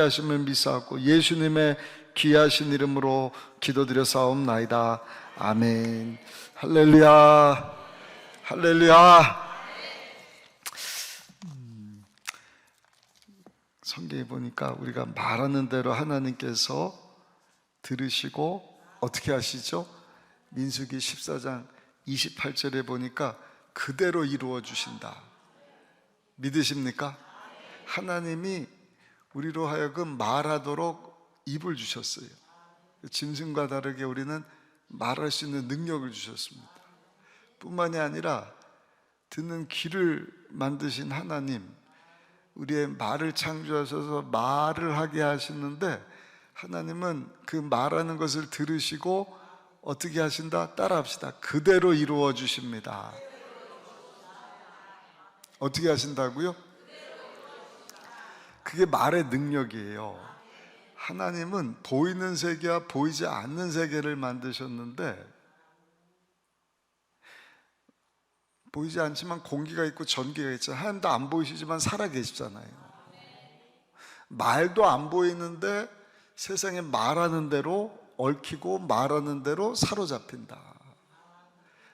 하심을 믿사옵고 예수님의 귀하신 이름으로 기도드렸사옵나이다. 아멘. 할렐루야. 할렐루야. 성경에 보니까 우리가 말하는 대로 하나님께서 들으시고 어떻게 하시죠? 민수기 14장 28절에 보니까 그대로 이루어 주신다. 믿으십니까? 하나님이 우리로 하여금 말하도록 입을 주셨어요. 짐승과 다르게 우리는 말할 수 있는 능력을 주셨습니다. 뿐만이 아니라 듣는 귀를 만드신 하나님, 우리의 말을 창조하셔서 말을 하게 하시는데, 하나님은 그 말하는 것을 들으시고 어떻게 하신다? 따라합시다. 그대로 이루어 주십니다. 어떻게 하신다고요? 그게 말의 능력이에요. 하나님은 보이는 세계와 보이지 않는 세계를 만드셨는데, 보이지 않지만 공기가 있고 전기가 있잖아요. 하나님도 안 보이시지만 살아계시잖아요. 말도 안 보이는데 세상에 말하는 대로 얽히고 말하는 대로 사로잡힌다.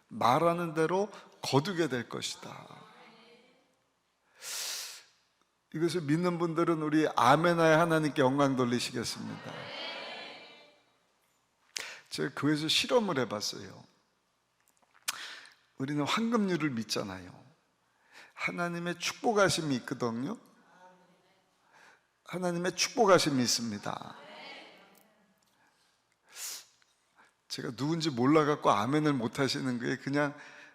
말하는 대로 거두게 될 것이다. 이것을 믿는 분들은 우리 아멘하여 하나님께 영광 돌리시겠습니다. 제가 교회에서 실험을 해봤어요. 우리는 황금률을 믿잖아요. 하나님의 축복하심이 있거든요. 하나님의 축복하심이 있습니다. 제가 누군지 몰라갖고 아멘을 못 하시는 거예요. 그냥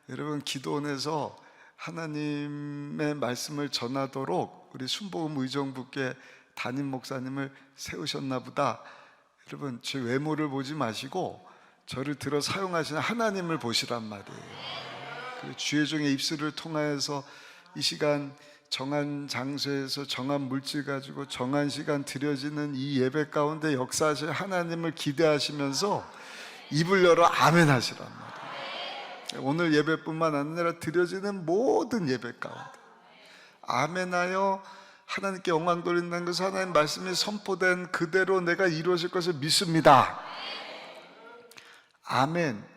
여러분 기도원에서 하나님의 말씀을 전하도록 우리 순복음 의정부께 담임 목사님을 세우셨나 보다. 여러분 제 외모를 보지 마시고 저를 들어 사용하시는 하나님을 보시란 말이에요. 그 주의 종의 입술을 통하여서 이 시간 정한 장소에서 정한 물질 가지고 정한 시간 드려지는 이 예배 가운데 역사하실 하나님을 기대하시면서 입을 열어 아멘 하시란 말이에요. 오늘 예배뿐만 아니라 드려지는 모든 예배 가운데 아멘하여 하나님께 영광 돌린다는 것은 하나님 말씀이 선포된 그대로 내가 이루어질 것을 믿습니다. 아멘.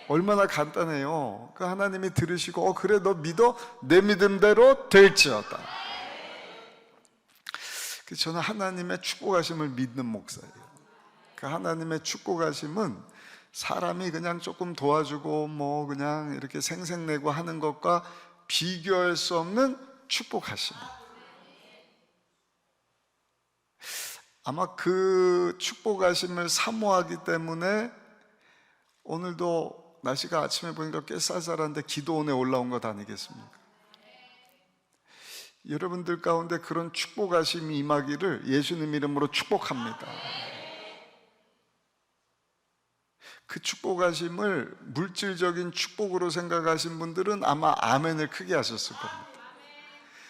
얼마나 간단해요. 그 하나님이 들으시고 그래 너 믿어? 내 믿음대로 될지어다. 저는 하나님의 축복하심을 믿는 목사예요. 그 하나님의 축복하심은 사람이 그냥 조금 도와주고 뭐 그냥 이렇게 생색내고 하는 것과 비교할 수 없는 축복하심. 아마 그 축복하심을 사모하기 때문에 오늘도 날씨가 아침에 보니까 꽤 쌀쌀한데 기도원에 올라온 것 아니겠습니까? 여러분들 가운데 그런 축복하심이 임하기를 예수님 이름으로 축복합니다. 그 축복하심을 물질적인 축복으로 생각하신 분들은 아마 아멘을 크게 하셨을 겁니다.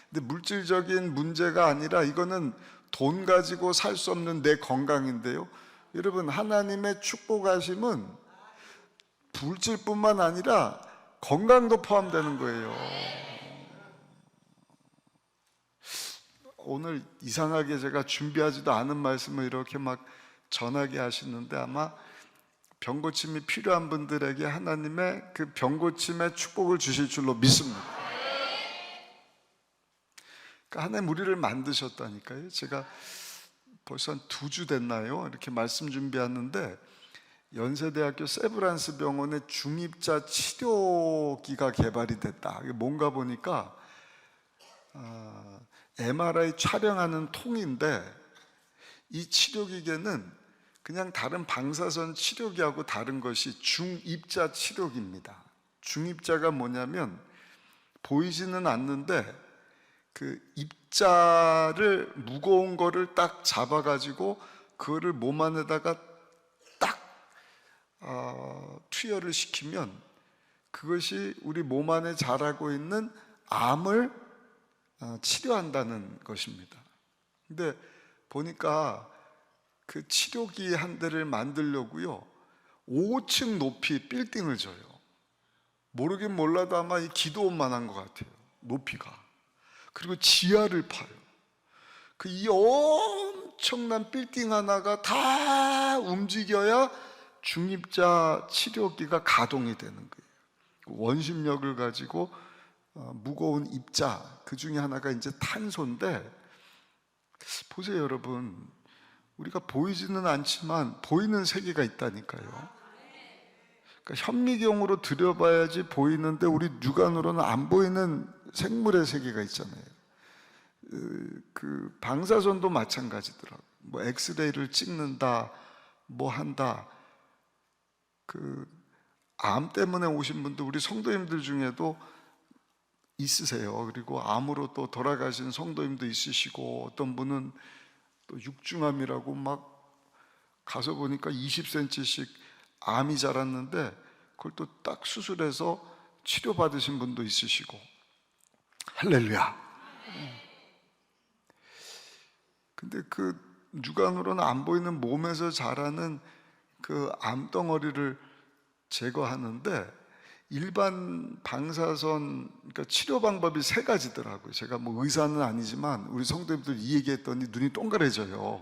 근데 물질적인 문제가 아니라 이거는 돈 가지고 살 수 없는 내 건강인데요. 여러분 하나님의 축복하심은 물질뿐만 아니라 건강도 포함되는 거예요. 오늘 이상하게 제가 준비하지도 않은 말씀을 이렇게 막 전하게 하시는데 아마 병고침이 필요한 분들에게 하나님의 그 병고침의 축복을 주실 줄로 믿습니다. 그러니까 하나님 우리를 만드셨다니까요. 제가 벌써 한 2주 됐나요? 이렇게 말씀 준비하는데 연세대학교 세브란스 병원에 중입자 치료기가 개발이 됐다. 이게 뭔가 보니까 MRI 촬영하는 통인데 이 치료기계는 그냥 다른 방사선 치료기하고 다른 것이 중입자 치료기입니다. 중입자가 뭐냐면 보이지는 않는데 그 입자를 무거운 거를 딱 잡아가지고 그거를 몸 안에다가 딱 투여를 시키면 그것이 우리 몸 안에 자라고 있는 암을 치료한다는 것입니다. 근데 보니까 그 치료기 한 대를 만들려고요 5층 높이 빌딩을 져요. 모르긴 몰라도 아마 이 기도원만 한 것 같아요. 높이가. 그리고 지하를 파요. 그 이 엄청난 빌딩 하나가 다 움직여야 중입자 치료기가 가동이 되는 거예요. 원심력을 가지고 무거운 입자, 그 중에 하나가 이제 탄소인데, 보세요 여러분, 우리가 보이지는 않지만 보이는 세계가 있다니까요. 그러니까 현미경으로 들여봐야지 보이는데 우리 육안으로는 안 보이는 생물의 세계가 있잖아요. 그 방사선도 마찬가지더라고요. 뭐 엑스레이를 찍는다, 뭐 한다. 그 암 때문에 오신 분도 우리 성도님들 중에도 있으세요. 그리고 암으로 또 돌아가신 성도님도 있으시고, 어떤 분은 또 육중암이라고 막 가서 보니까 20cm씩 암이 자랐는데 그걸 또 딱 수술해서 치료받으신 분도 있으시고. 할렐루야. 근데 그 육안으로는 안 보이는 몸에서 자라는 그 암덩어리를 제거하는데, 일반 방사선, 그러니까 치료 방법이 세 가지더라고요. 제가 뭐 의사는 아니지만 우리 성도님들 이 얘기했더니 눈이 동그래져요.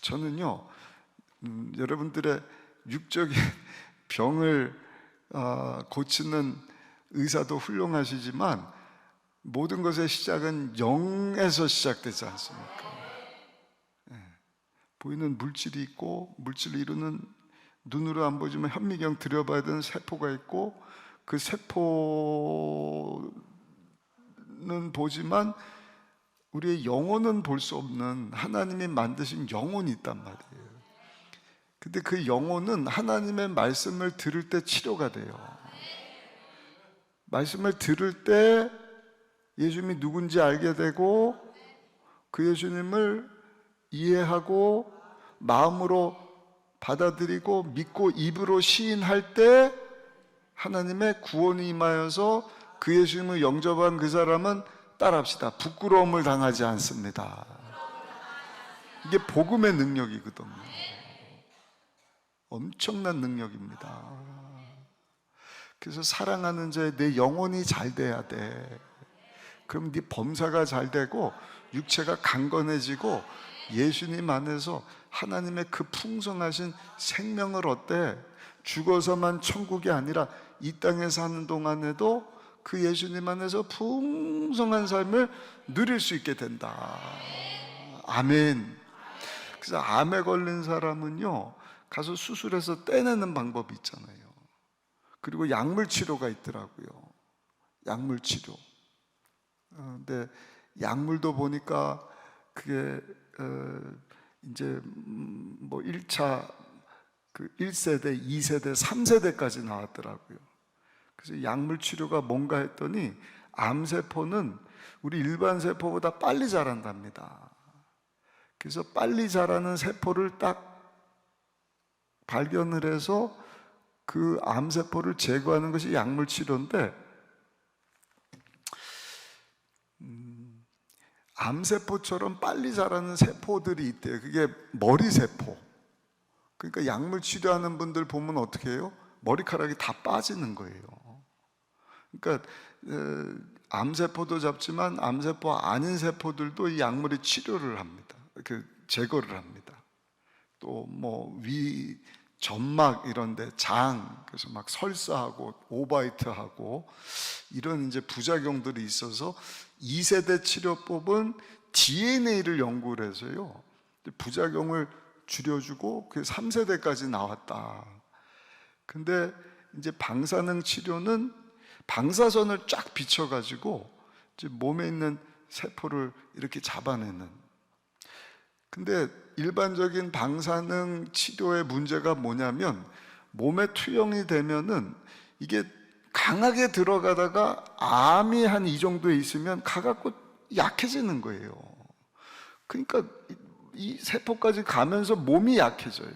저는요, 여러분들의 육적인 병을 고치는 의사도 훌륭하시지만 모든 것의 시작은 영에서 시작되지 않습니까? 보이는 물질이 있고, 물질을 이루는 눈으로 안 보지만 현미경 들여봐야 되는 세포가 있고, 그 세포는 보지만 우리의 영혼은 볼 수 없는 하나님이 만드신 영혼이 있단 말이에요. 근데 그 영혼은 하나님의 말씀을 들을 때 치료가 돼요. 말씀을 들을 때 예수님이 누군지 알게 되고, 그 예수님을 이해하고 마음으로 받아들이고 믿고 입으로 시인할 때 하나님의 구원이 임하여서 그 예수님을 영접한 그 사람은, 따라합시다, 부끄러움을 당하지 않습니다. 이게 복음의 능력이거든요. 엄청난 능력입니다. 그래서 사랑하는 자의 내 영혼이 잘 돼야 돼. 그럼 네 범사가 잘 되고 육체가 강건해지고 예수님 안에서 하나님의 그 풍성하신 생명을 얻되, 죽어서만 천국이 아니라 이 땅에 사는 동안에도 그 예수님 안에서 풍성한 삶을 누릴 수 있게 된다. 아멘. 그래서 암에 걸린 사람은요, 가서 수술해서 떼내는 방법이 있잖아요. 그리고 약물 치료가 있더라고요. 약물 치료. 근데 약물도 보니까 그게 이제 뭐 1차, 그 1세대, 2세대, 3세대까지 나왔더라고요. 그래서 약물 치료가 뭔가 했더니 암세포는 우리 일반 세포보다 빨리 자란답니다. 그래서 빨리 자라는 세포를 딱 발견을 해서 그 암세포를 제거하는 것이 약물 치료인데, 암세포처럼 빨리 자라는 세포들이 있대요. 그게 머리세포. 그러니까 약물 치료하는 분들 보면 어떻게 해요? 머리카락이 다 빠지는 거예요. 그러니까 암세포도 잡지만 암세포 아닌 세포들도 이 약물이 치료를 합니다. 그 제거를 합니다. 또 뭐 위 점막 이런데 장, 그래서 막 설사하고 오바이트하고 이런 이제 부작용들이 있어서 2세대 치료법은 DNA를 연구를 해서요, 부작용을 줄여주고 그 3세대까지 나왔다. 근데 이제 방사능 치료는 방사선을 쫙 비춰가지고 이제 몸에 있는 세포를 이렇게 잡아내는. 근데 일반적인 방사능 치료의 문제가 뭐냐면, 몸에 투영이 되면은 이게 강하게 들어가다가 암이 한 이 정도에 있으면 가갖고 약해지는 거예요. 그러니까 이 세포까지 가면서 몸이 약해져요.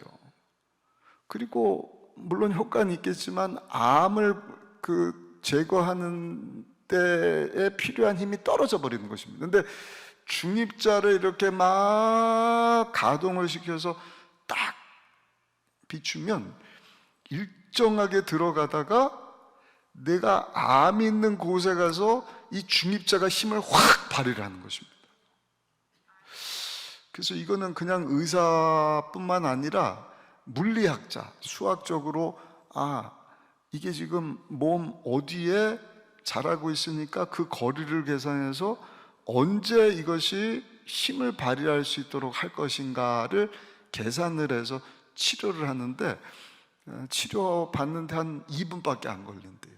그리고 물론 효과는 있겠지만 암을 그 제거하는 때에 필요한 힘이 떨어져 버리는 것입니다. 근데 중입자를 이렇게 막 가동을 시켜서 딱 비추면 일정하게 들어가다가 내가 암이 있는 곳에 가서 이 중입자가 힘을 확 발휘를 하는 것입니다. 그래서 이거는 그냥 의사뿐만 아니라 물리학자, 수학적으로 이게 지금 몸 어디에 자라고 있으니까 그 거리를 계산해서 언제 이것이 힘을 발휘할 수 있도록 할 것인가를 계산을 해서 치료를 하는데, 치료 받는데 한 2분밖에 안 걸린대요.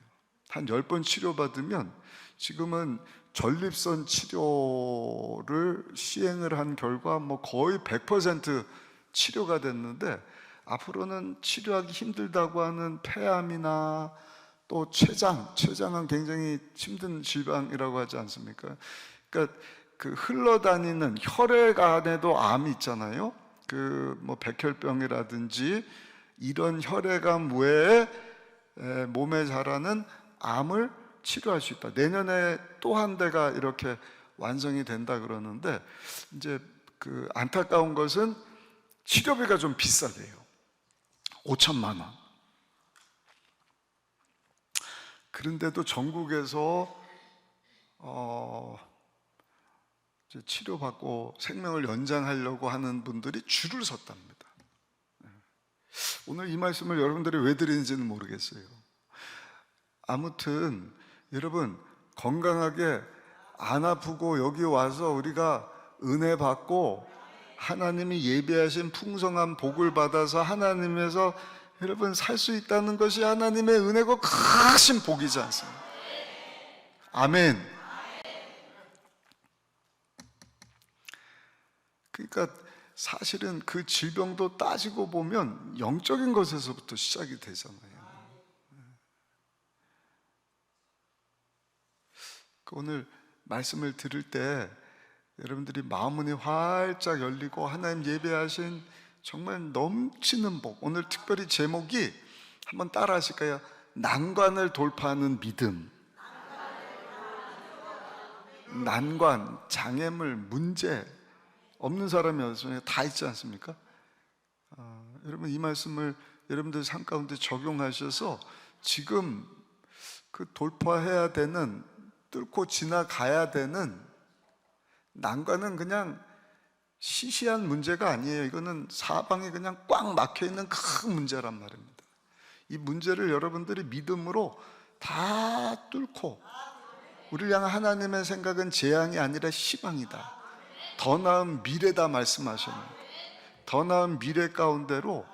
한 10번 치료받으면, 지금은 전립선 치료를 시행을 한 결과 뭐 거의 100% 치료가 됐는데, 앞으로는 치료하기 힘들다고 하는 폐암이나 또 췌장은 굉장히 힘든 질병이라고 하지 않습니까? 그러니까 그 흘러다니는 혈액 안에도 암이 있잖아요. 그 뭐 백혈병이라든지 이런 혈액암 외에 몸에 자라는 암을 치료할 수 있다. 내년에 또 한 대가 이렇게 완성이 된다 그러는데, 이제 그 안타까운 것은 치료비가 좀 비싸대요. 5천만 원. 그런데도 전국에서 치료받고 생명을 연장하려고 하는 분들이 줄을 섰답니다. 오늘 이 말씀을 여러분들이 왜 드리는지는 모르겠어요. 아무튼 여러분, 건강하게 안 아프고 여기 와서 우리가 은혜 받고 하나님이 예비하신 풍성한 복을 받아서 하나님에서 여러분 살 수 있다는 것이 하나님의 은혜고 크신 복이지 않습니까? 아멘. 그러니까 사실은 그 질병도 따지고 보면 영적인 것에서부터 시작이 되잖아요. 오늘 말씀을 들을 때 여러분들이 마음문이 활짝 열리고 하나님 예배하신 정말 넘치는 복, 오늘 특별히 제목이 한번 따라 하실까요? 난관을 돌파하는 믿음. 난관, 장애물, 문제 없는 사람이 어디서 다 있지 않습니까? 여러분 이 말씀을 여러분들 삶 가운데 적용하셔서 지금 그 돌파해야 되는, 뚫고 지나가야 되는 난관은 그냥 시시한 문제가 아니에요. 이거는 사방에 그냥 꽉 막혀 있는 큰 문제란 말입니다. 이 문제를 여러분들이 믿음으로 다 뚫고, 우리를 향한 하나님의 생각은 재앙이 아니라 희망이다, 더 나은 미래다 말씀하셨는데, 더 나은 미래 가운데로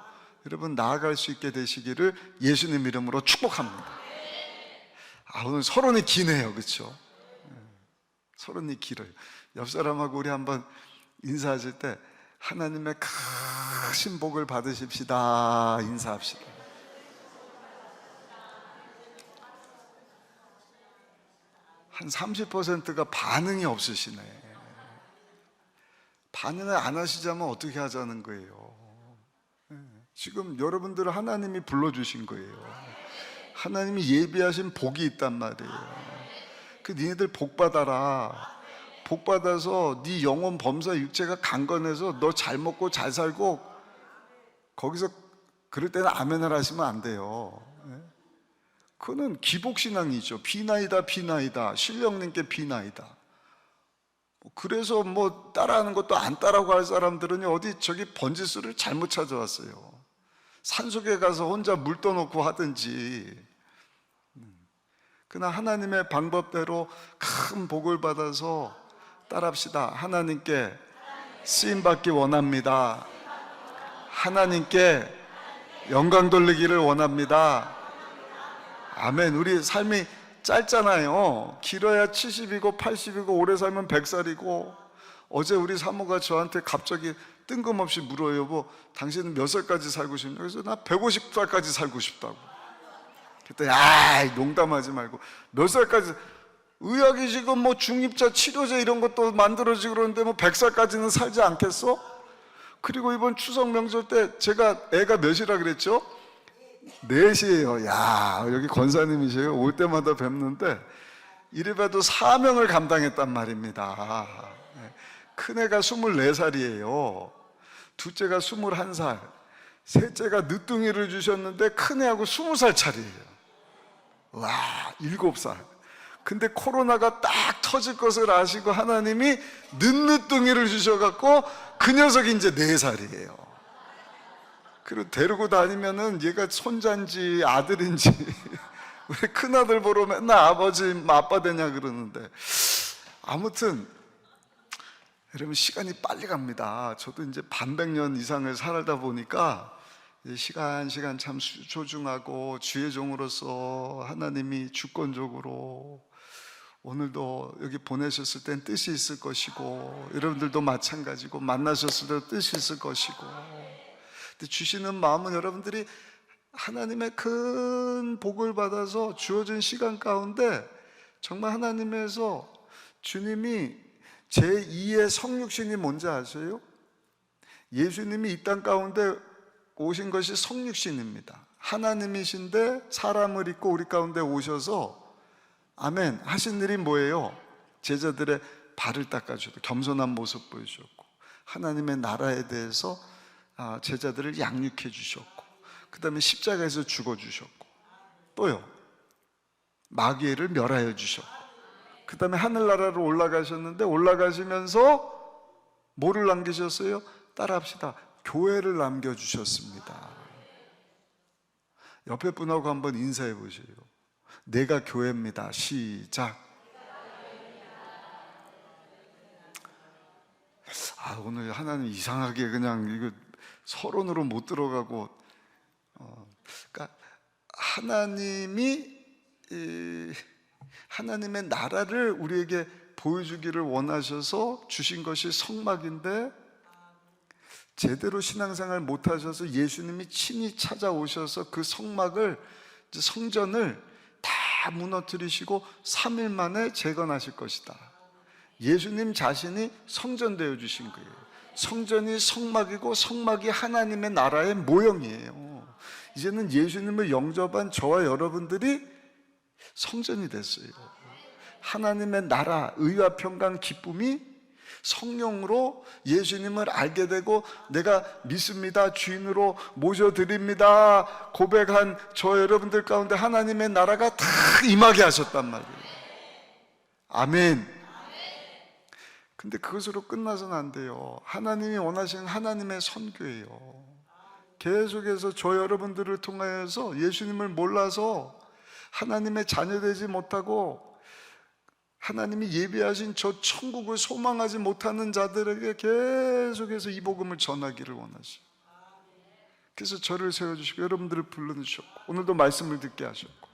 여러분 나아갈 수 있게 되시기를 예수님 이름으로 축복합니다. 오늘 서론이 기네요, 그렇죠? 서론이 길어요. 옆 사람하고 우리 한번 인사하실 때 하나님의 크신 복을 받으십시다 인사합시다. 한 30%가 반응이 없으시네. 반응을 안 하시자면 어떻게 하자는 거예요? 지금 여러분들을 하나님이 불러주신 거예요. 하나님이 예비하신 복이 있단 말이에요. 그 니네들 복 받아라. 복 받아서 네 영혼 범사 육체가 강건해서 너 잘 먹고 잘 살고, 거기서 그럴 때는 아멘을 하시면 안 돼요. 그거는 기복신앙이죠. 비나이다 비나이다, 신령님께 비나이다. 그래서 뭐 따라하는 것도 안 따라고 할 사람들은 어디 저기 번지수를 잘못 찾아왔어요. 산속에 가서 혼자 물 떠놓고 하든지. 그러나 하나님의 방법대로 큰 복을 받아서 따라합시다. 하나님께 쓰임받기 원합니다. 하나님께 영광 돌리기를 원합니다. 아멘. 우리 삶이 짧잖아요. 길어야 70이고 80이고 오래 살면 100살이고. 어제 우리 사모가 저한테 갑자기 뜬금없이 물어요. 여보, 당신은 몇 살까지 살고 싶냐? 그래서 나 150살까지 살고 싶다고. 그랬더니 농담하지 말고 몇 살까지, 의학이 지금 뭐 중입자 치료제 이런 것도 만들어지고 그러는데 뭐 100살까지는 살지 않겠어? 그리고 이번 추석 명절 때 제가 애가 몇이라 그랬죠? 4시에요. 여기 권사님이세요. 올 때마다 뵙는데 이래봐도 사명을 감당했단 말입니다. 큰애가 24살이에요 둘째가 21살, 셋째가 늦둥이를 주셨는데 큰애하고 20살 차이예요. 7살. 근데 코로나가 딱 터질 것을 아시고 하나님이 늦누뚱이를 주셔갖고 그 녀석이 이제 4살이에요. 그리고 데리고 다니면은 얘가 손자인지 아들인지 우리 큰아들 보러 맨날 아버지 아빠 되냐 그러는데, 아무튼 여러분 시간이 빨리 갑니다. 저도 이제 반백년 이상을 살다 보니까 시간 참 소중하고 주의 종으로서 하나님이 주권적으로 오늘도 여기 보내셨을 땐 뜻이 있을 것이고, 여러분들도 마찬가지고 만나셨을 때도 뜻이 있을 것이고, 근데 주시는 마음은 여러분들이 하나님의 큰 복을 받아서 주어진 시간 가운데 정말 하나님에서 주님이 제2의 성육신이 뭔지 아세요? 예수님이 이 땅 가운데 오신 것이 성육신입니다. 하나님이신데 사람을 입고 우리 가운데 오셔서 아멘 하신 일이 뭐예요? 제자들의 발을 닦아주고 겸손한 모습 보여주셨고, 하나님의 나라에 대해서 제자들을 양육해 주셨고, 그 다음에 십자가에서 죽어주셨고, 또요 마귀를 멸하여 주셨고, 그 다음에 하늘나라로 올라가셨는데 올라가시면서 뭐를 남기셨어요? 따라합시다. 교회를 남겨주셨습니다. 옆에 분하고 한번 인사해 보세요. 내가 교회입니다. 시작. 오늘 하나님 이상하게 그냥 이거 서론으로 못 들어가고, 그러니까 하나님의 나라를 우리에게 보여주기를 원하셔서 주신 것이 성막인데, 제대로 신앙생활 못하셔서 예수님이 친히 찾아오셔서 그 성막을, 성전을 다 무너뜨리시고 3일 만에 재건하실 것이다. 예수님 자신이 성전 되어 주신 거예요. 성전이 성막이고 성막이 하나님의 나라의 모형이에요. 이제는 예수님을 영접한 저와 여러분들이 성전이 됐어요. 하나님의 나라, 의와 평강, 기쁨이 성령으로 예수님을 알게 되고, 내가 믿습니다, 주인으로 모셔드립니다 고백한 저 여러분들 가운데 하나님의 나라가 다 임하게 하셨단 말이에요. 아멘. 근데 그것으로 끝나서는 안 돼요. 하나님이 원하시는 하나님의 선교예요. 계속해서 저 여러분들을 통하여서 예수님을 몰라서 하나님의 자녀되지 못하고 하나님이 예비하신 저 천국을 소망하지 못하는 자들에게 계속해서 이 복음을 전하기를 원하셔요. 그래서 저를 세워주시고 여러분들을 불러주셨고 오늘도 말씀을 듣게 하셨고,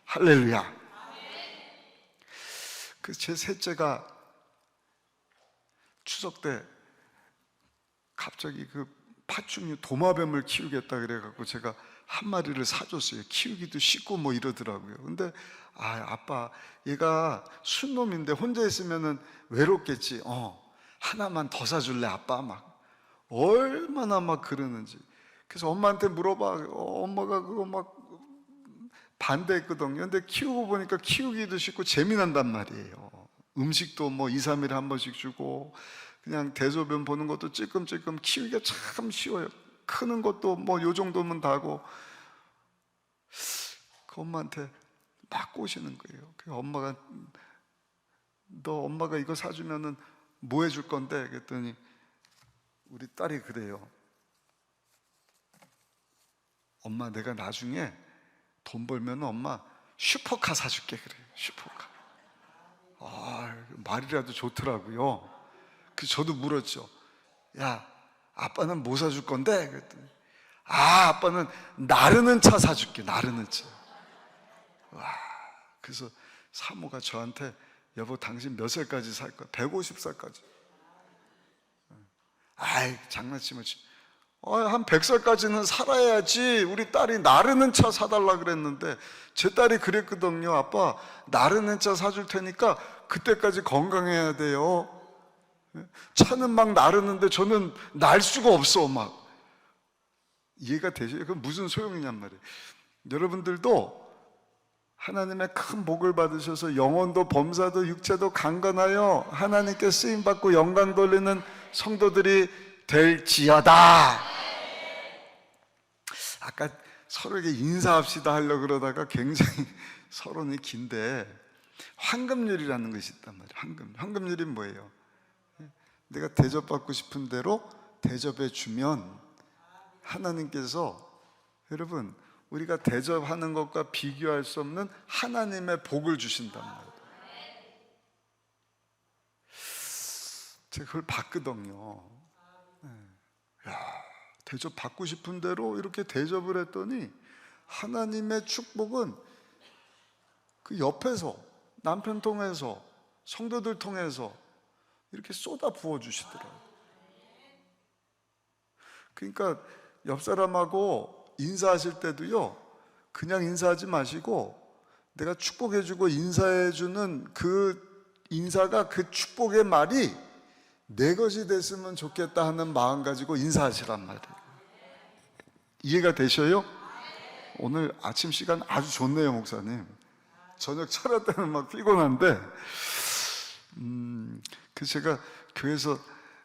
할렐루야. 그 제 셋째가 추석 때 갑자기 그 파충류 도마뱀을 키우겠다 그래갖고 제가 한 마리를 사줬어요. 키우기도 쉽고 뭐 이러더라고요. 근데 아빠 얘가 순놈인데 혼자 있으면은 외롭겠지. 하나만 더 사줄래 아빠? 막 얼마나 막 그러는지. 그래서 엄마한테 물어봐. 엄마가 그거 막 반대했거든요. 근데 키우고 보니까 키우기도 쉽고 재미난단 말이에요. 음식도 뭐 2, 3일에 한 번씩 주고, 그냥 대소변 보는 것도 찔끔찔끔 키우기가 참 쉬워요. 크는 것도 뭐 요 정도면 다고. 그 엄마한테 막 꼬시는 거예요. 그 엄마가 엄마가 이거 사주면은 뭐 해줄 건데? 그랬더니 우리 딸이 그래요. 엄마 내가 나중에 돈 벌면 엄마 슈퍼카 사줄게. 그래요. 슈퍼카. 말이라도 좋더라고요. 그래서 저도 물었죠. 야 아빠는 뭐 사줄 건데? 그랬더니 아빠는 나르는 차 사줄게. 나르는 차. 그래서 사모가 저한테 여보 당신 몇 살까지 살 거야? 150살까지. 장난치면 한 100살까지는 살아야지. 우리 딸이 나르는 차 사달라 그랬는데 제 딸이 그랬거든요. 아빠 나르는 차 사줄 테니까 그때까지 건강해야 돼요. 차는 막 나르는데 저는 날 수가 없어. 막 이해가 되세요? 그건 무슨 소용이냔 말이에요. 여러분들도 하나님의 큰 복을 받으셔서 영혼도 범사도 육체도 강건하여 하나님께 쓰임받고 영광 돌리는 성도들이 될지어다. 아까 서로에게 인사합시다 하려고 그러다가 굉장히 서론이 긴데, 황금률이라는 것이 있단 말이에요. 황금률이 뭐예요? 내가 대접받고 싶은 대로 대접해 주면 하나님께서, 여러분, 우리가 대접하는 것과 비교할 수 없는 하나님의 복을 주신단 말이에요. 제가 그걸 봤거든요. 야, 대접 받고 싶은 대로 이렇게 대접을 했더니 하나님의 축복은 그 옆에서, 남편 통해서, 성도들 통해서 이렇게 쏟아 부어 주시더라고요. 그러니까 옆 사람하고 인사하실 때도요, 그냥 인사하지 마시고 내가 축복해주고 인사해주는 그 인사가, 그 축복의 말이 내 것이 됐으면 좋겠다 하는 마음 가지고 인사하시란 말이에요. 이해가 되셔요? 오늘 아침 시간 아주 좋네요, 목사님. 저녁 차려 때는 막 피곤한데, 그 제가 교회에서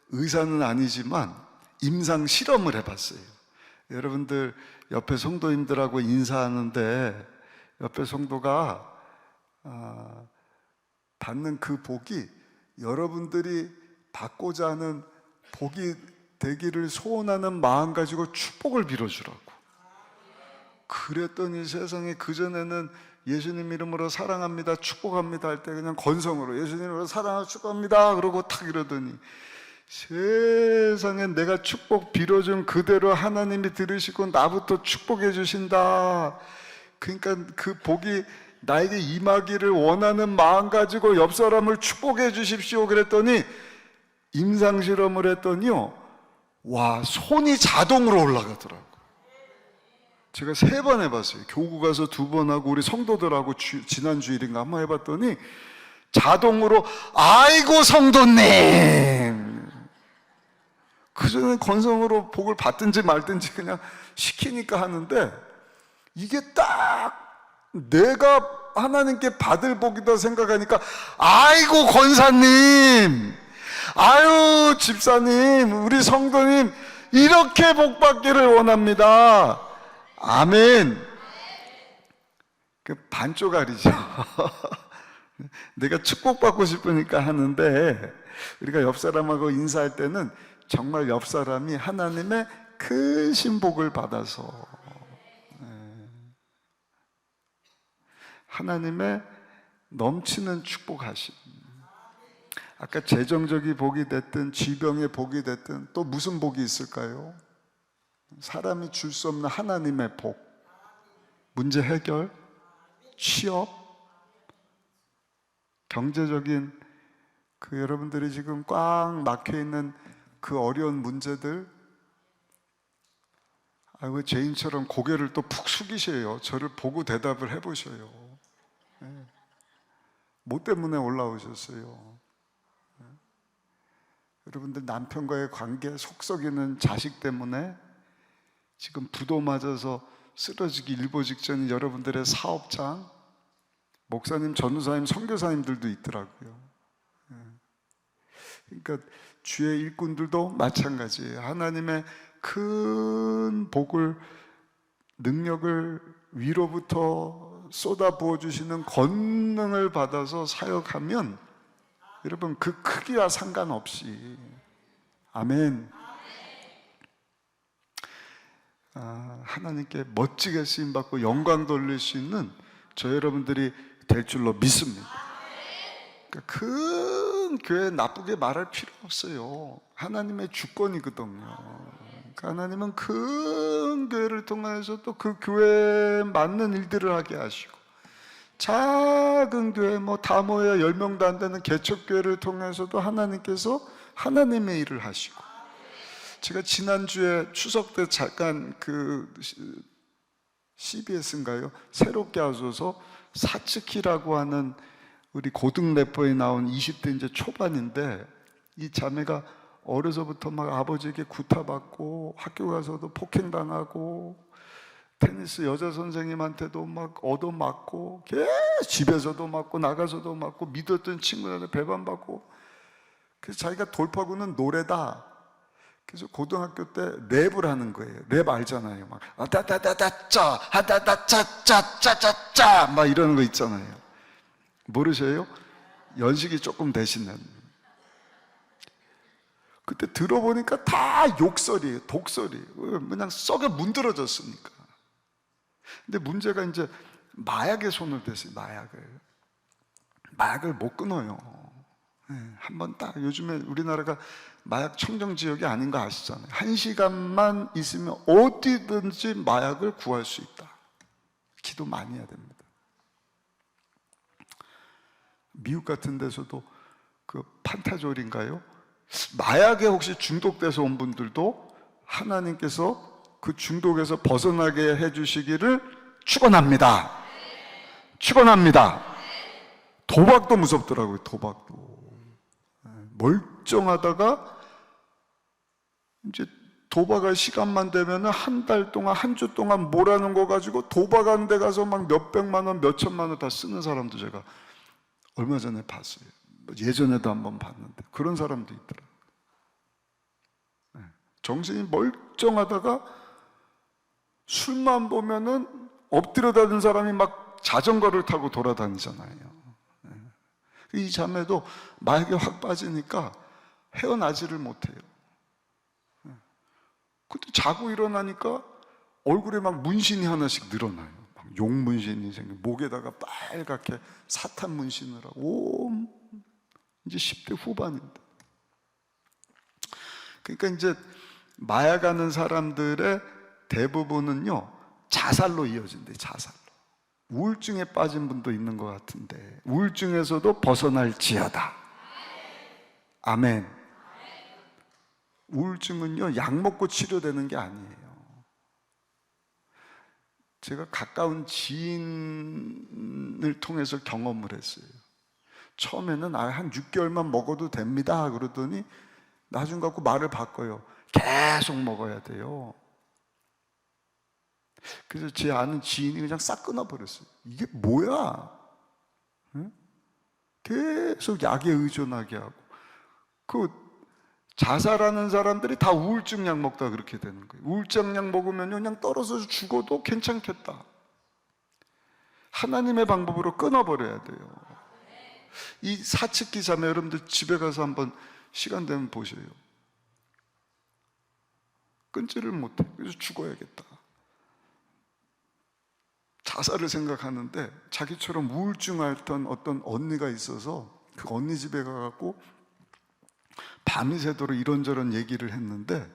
의사는 아니지만 임상 실험을 해봤어요. 여러분들 옆에 성도님들하고 인사하는데 옆에 성도가 받는 그 복이 여러분들이 받고자 하는 복이 되기를 소원하는 마음 가지고 축복을 빌어주라고. 그랬더니 세상에, 그전에는 예수님 이름으로 사랑합니다, 축복합니다 할 때 그냥 건성으로 예수님 이름으로 사랑하고 축복합니다 그러고 탁 이러더니 세상에 내가 축복 빌어준 그대로 하나님이 들으시고 나부터 축복해 주신다. 그러니까 그 복이 나에게 임하기를 원하는 마음 가지고 옆 사람을 축복해 주십시오 그랬더니, 임상실험을 했더니요, 와, 손이 자동으로 올라가더라고. 제가 3번 해봤어요. 교구 가서 2번 하고 우리 성도들하고 지난 주일인가 한번 해봤더니 자동으로, 아이고 성도님, 그전에 건성으로 복을 받든지 말든지 그냥 시키니까 하는데, 이게 딱 내가 하나님께 받을 복이다 생각하니까, 아이고 권사님, 아유 집사님, 우리 성도님 이렇게 복 받기를 원합니다. 아멘. 그 반쪽알이죠. 내가 축복받고 싶으니까 하는데, 우리가 옆 사람하고 인사할 때는 정말 옆 사람이 하나님의 큰 복을 받아서, 하나님의 넘치는 축복하심. 아까 재정적인 복이 됐든 질병의 복이 됐든 또 무슨 복이 있을까요? 사람이 줄 수 없는 하나님의 복. 문제 해결, 취업, 경제적인 그 여러분들이 지금 꽉 막혀 있는 그 어려운 문제들. 왜 죄인처럼 고개를 또 푹 숙이셔요? 저를 보고 대답을 해보셔요. 뭐 때문에 올라오셨어요? 여러분들 남편과의 관계, 속 썩이는 자식 때문에 지금 부도 맞아서 쓰러지기 일보 직전인 여러분들의 사업장, 목사님, 전도사님, 선교사님들도 있더라고요. 그러니까 주의 일꾼들도 마찬가지예요. 하나님의 큰 복을, 능력을 위로부터 쏟아 부어주시는 권능을 받아서 사역하면, 여러분, 그 크기와 상관없이, 아멘, 하나님께 멋지게 쓰임받고 영광 돌릴 수 있는 저 여러분들이 될 줄로 믿습니다. 그러니까 큰 교회 나쁘게 말할 필요 없어요. 하나님의 주권이거든요. 그러니까 하나님은 큰 교회를 통해서 또 그 교회에 맞는 일들을 하게 하시고, 작은 교회 다 모여 10명도 안 되는 개척교회를 통해서도 하나님께서 하나님의 일을 하시고, 제가 지난주에 추석 때 잠깐 그 CBS인가요? 새롭게 하셔서 사츠키라고 하는 우리 고등 래퍼에 나온 20대 이제 초반인데, 이 자매가 어려서부터 막 아버지에게 구타받고 학교 가서도 폭행당하고 테니스 여자 선생님한테도 막 얻어맞고, 집에서도 맞고 나가서도 맞고, 믿었던 친구들한테 배반받고, 그래서 자기가 돌파구는 노래다. 그래서 고등학교 때 랩을 하는 거예요. 랩 알잖아요. 막 아다다다다짜 아다다짜짜짜짜짜 막 이러는 거 있잖아요. 모르세요? 연식이 조금 되시는. 그때 들어보니까 다 욕설이에요. 독설이에요. 그냥 썩에 문드러졌으니까. 근데 문제가 이제 마약에 손을 댔어요. 마약을 못 끊어요. 한번 딱, 요즘에 우리나라가 마약 청정 지역이 아닌 거 아시잖아요. 1시간만 있으면 어디든지 마약을 구할 수 있다. 기도 많이 해야 됩니다. 미국 같은 데서도 그 판타졸인가요? 마약에 혹시 중독돼서 온 분들도 하나님께서 그 중독에서 벗어나게 해주시기를 축원합니다. 축원합니다. 도박도 무섭더라고요. 도박도. 멀쩡하다가 이제 도박할 시간만 되면 한 달 동안, 한 주 동안 모라는 거 가지고 도박하는 데 가서 막 몇백만 원, 몇천만 원 다 쓰는 사람도 제가 얼마 전에 봤어요. 예전에도 한번 봤는데 그런 사람도 있더라고요. 정신이 멀쩡하다가 술만 보면은 엎드려 다니는 사람이 막 자전거를 타고 돌아다니잖아요. 이 자매도 마약에 확 빠지니까 헤어나지를 못해요. 근데 자고 일어나니까 얼굴에 막 문신이 하나씩 늘어나요. 막 용문신이 생겨, 목에다가 빨갛게 사탄 문신을 하고, 이제 10대 후반인데. 그러니까 이제 마약하는 사람들의 대부분은요, 자살로 이어진대요. 자살로. 우울증에 빠진 분도 있는 것 같은데 우울증에서도 벗어날지어다. 아멘. 우울증은요, 약 먹고 치료되는 게 아니에요. 제가 가까운 지인을 통해서 경험을 했어요. 처음에는 한 6개월만 먹어도 됩니다 그러더니 나중 갖고 말을 바꿔요. 계속 먹어야 돼요. 그래서 제 아는 지인이 그냥 싹 끊어버렸어요. 이게 뭐야? 응? 계속 약에 의존하게 하고. 그 자살하는 사람들이 다 우울증 약 먹다 그렇게 되는 거예요. 우울증 약 먹으면 그냥 떨어져서 죽어도 괜찮겠다. 하나님의 방법으로 끊어버려야 돼요. 이 사측기 자매 여러분들 집에 가서 한번 시간 되면 보셔요. 끊지를 못해. 그래서 죽어야겠다. 자살을 생각하는데 자기처럼 우울증 앓던 어떤 언니가 있어서 그 언니 집에 가갖고 밤이 새도록 이런저런 얘기를 했는데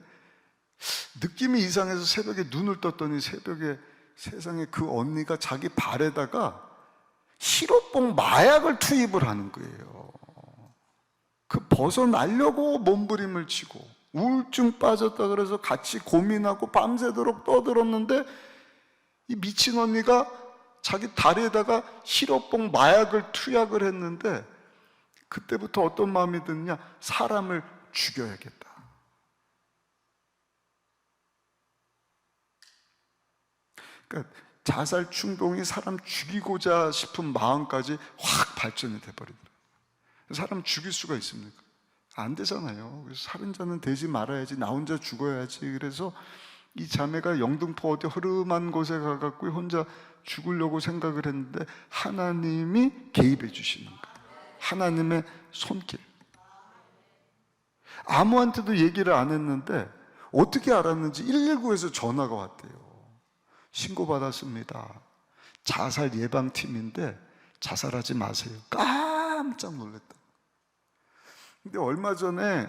느낌이 이상해서 새벽에 눈을 떴더니 새벽에 세상에 그 언니가 자기 발에다가 시럽봉 마약을 투입을 하는 거예요. 그 벗어나려고 몸부림을 치고 우울증 빠졌다 그래서 같이 고민하고 밤새도록 떠들었는데 이 미친 언니가 자기 다리에다가 시럽봉 마약을 투약을 했는데 그때부터 어떤 마음이 드느냐? 사람을 죽여야겠다. 그러니까 자살 충동이 사람 죽이고자 싶은 마음까지 확 발전이 돼버리더라고요. 사람 죽일 수가 있습니까? 안 되잖아요. 그래서 살인자는 되지 말아야지, 나 혼자 죽어야지. 그래서 이 자매가 영등포 어디 허름한 곳에 가갖고 혼자 죽으려고 생각을 했는데 하나님이 개입해 주시는 거예요. 하나님의 손길. 아무한테도 얘기를 안 했는데 어떻게 알았는지 119에서 전화가 왔대요. 신고받았습니다. 자살 예방팀인데 자살하지 마세요. 깜짝 놀랐다. 근데 얼마 전에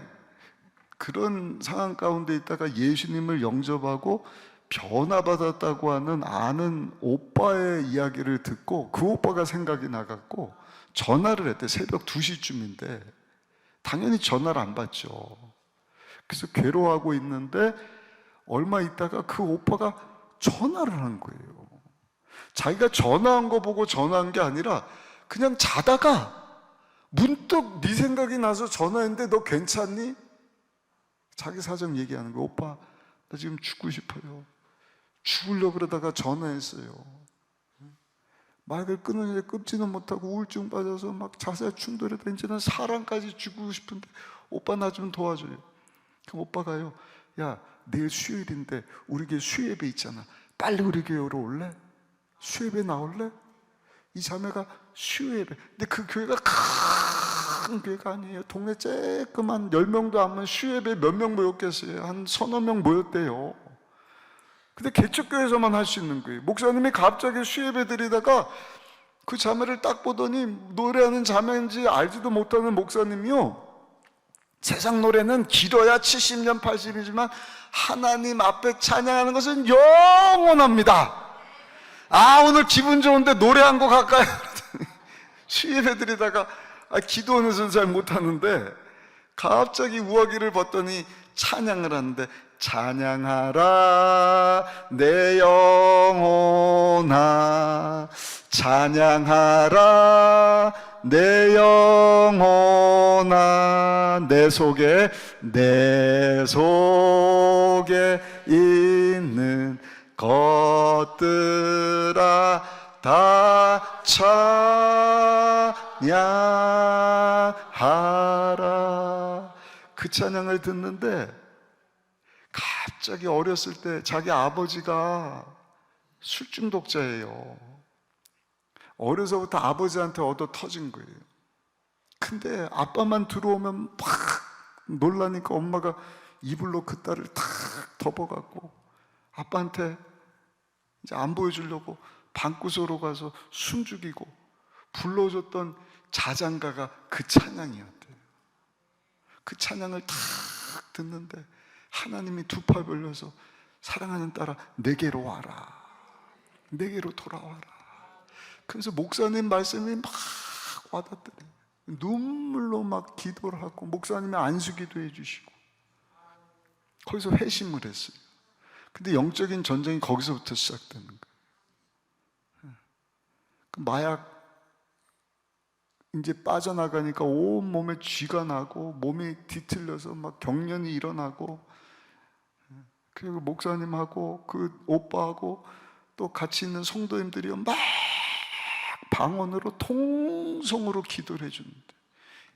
그런 상황 가운데 있다가 예수님을 영접하고 변화받았다고 하는 아는 오빠의 이야기를 듣고 그 오빠가 생각이 나갖고 전화를 했대. 새벽 2시쯤인데 당연히 전화를 안 받죠. 그래서 괴로워하고 있는데 얼마 있다가 그 오빠가 전화를 한 거예요. 자기가 전화한 거 보고 전화한 게 아니라 그냥 자다가 문득 네 생각이 나서 전화했는데 너 괜찮니? 자기 사정 얘기하는 거예요. 오빠 나 지금 죽고 싶어요. 죽으려고 그러다가 전화했어요. 마약을 끊으려고 끊지는 못하고 우울증 빠져서 막 자살 충돌에다 이제는 사람까지 죽고 싶은데 오빠 나 좀 도와줘요. 그럼 오빠가요, 야 내일 수요일인데 우리 교회 수요예배 있잖아. 빨리 우리 교회로 올래? 수요예배 나올래? 이 자매가 수요 예배. 근데 그 교회가 큰 교회가 아니에요. 동네 쬐끄만 10명도 안 모인 수요 예배 몇 명 모였겠어요? 한 서너 명 모였대요. 근데 개척교회에서만 할 수 있는 거예요. 목사님이 갑자기 수요 예배 드리다가 그 자매를 딱 보더니 노래하는 자매인지 알지도 못하는 목사님이요, 세상 노래는 길어야 70년 80이지만 하나님 앞에 찬양하는 것은 영원합니다. 아, 오늘 기분 좋은데 노래 한 곡 할까요? 수예배 드리다가 기도원에서는 잘 못하는데 갑자기 우아기를 벗더니 찬양을 하는데, 찬양하라 내 영혼아, 찬양하라 내 영혼아, 내 속에 있는 것들아 다 찬양하라. 그 찬양을 듣는데 갑자기 어렸을 때 자기 아버지가 술 중독자예요. 어려서부터 아버지한테 얻어 터진 거예요. 근데 아빠만 들어오면 막 놀라니까 엄마가 이불로 그 딸을 탁 덮어갖고 아빠한테 이제 안 보여주려고 방구석으로 가서 숨죽이고 불러줬던 자장가가 그 찬양이었대요. 그 찬양을 탁 듣는데 하나님이 두 팔 벌려서 사랑하는 딸아 내게로 와라, 내게로 돌아와라. 그래서 목사님 말씀이 막 와닿더래요. 눈물로 막 기도를 하고 목사님이 안수기도 해주시고 거기서 회심을 했어요. 근데 영적인 전쟁이 거기서부터 시작되는 거예요. 그 마약 이제 빠져나가니까 온 몸에 쥐가 나고 몸이 뒤틀려서 막 경련이 일어나고, 그리고 목사님하고 그 오빠하고 또 같이 있는 성도님들이 막 방언으로 통성으로 기도를 해주는데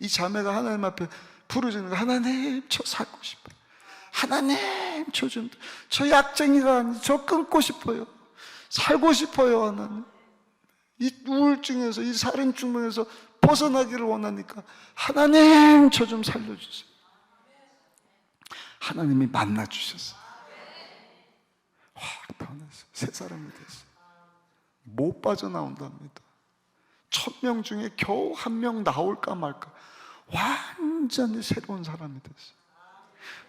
이 자매가 하나님 앞에 부르짖는 거, 하나님 저 살고 싶어요, 하나님 저 약쟁이가 아니 저 끊고 싶어요, 살고 싶어요, 하나님 이 우울증에서 이 살인증에서 벗어나기를 원하니까 하나님 저 좀 살려주세요. 하나님이 만나주셨어요. 확 변했어요. 새 사람이 됐어요. 못 빠져나온답니다. 1000명 중에 겨우 1명 나올까 말까, 완전히 새로운 사람이 됐어요.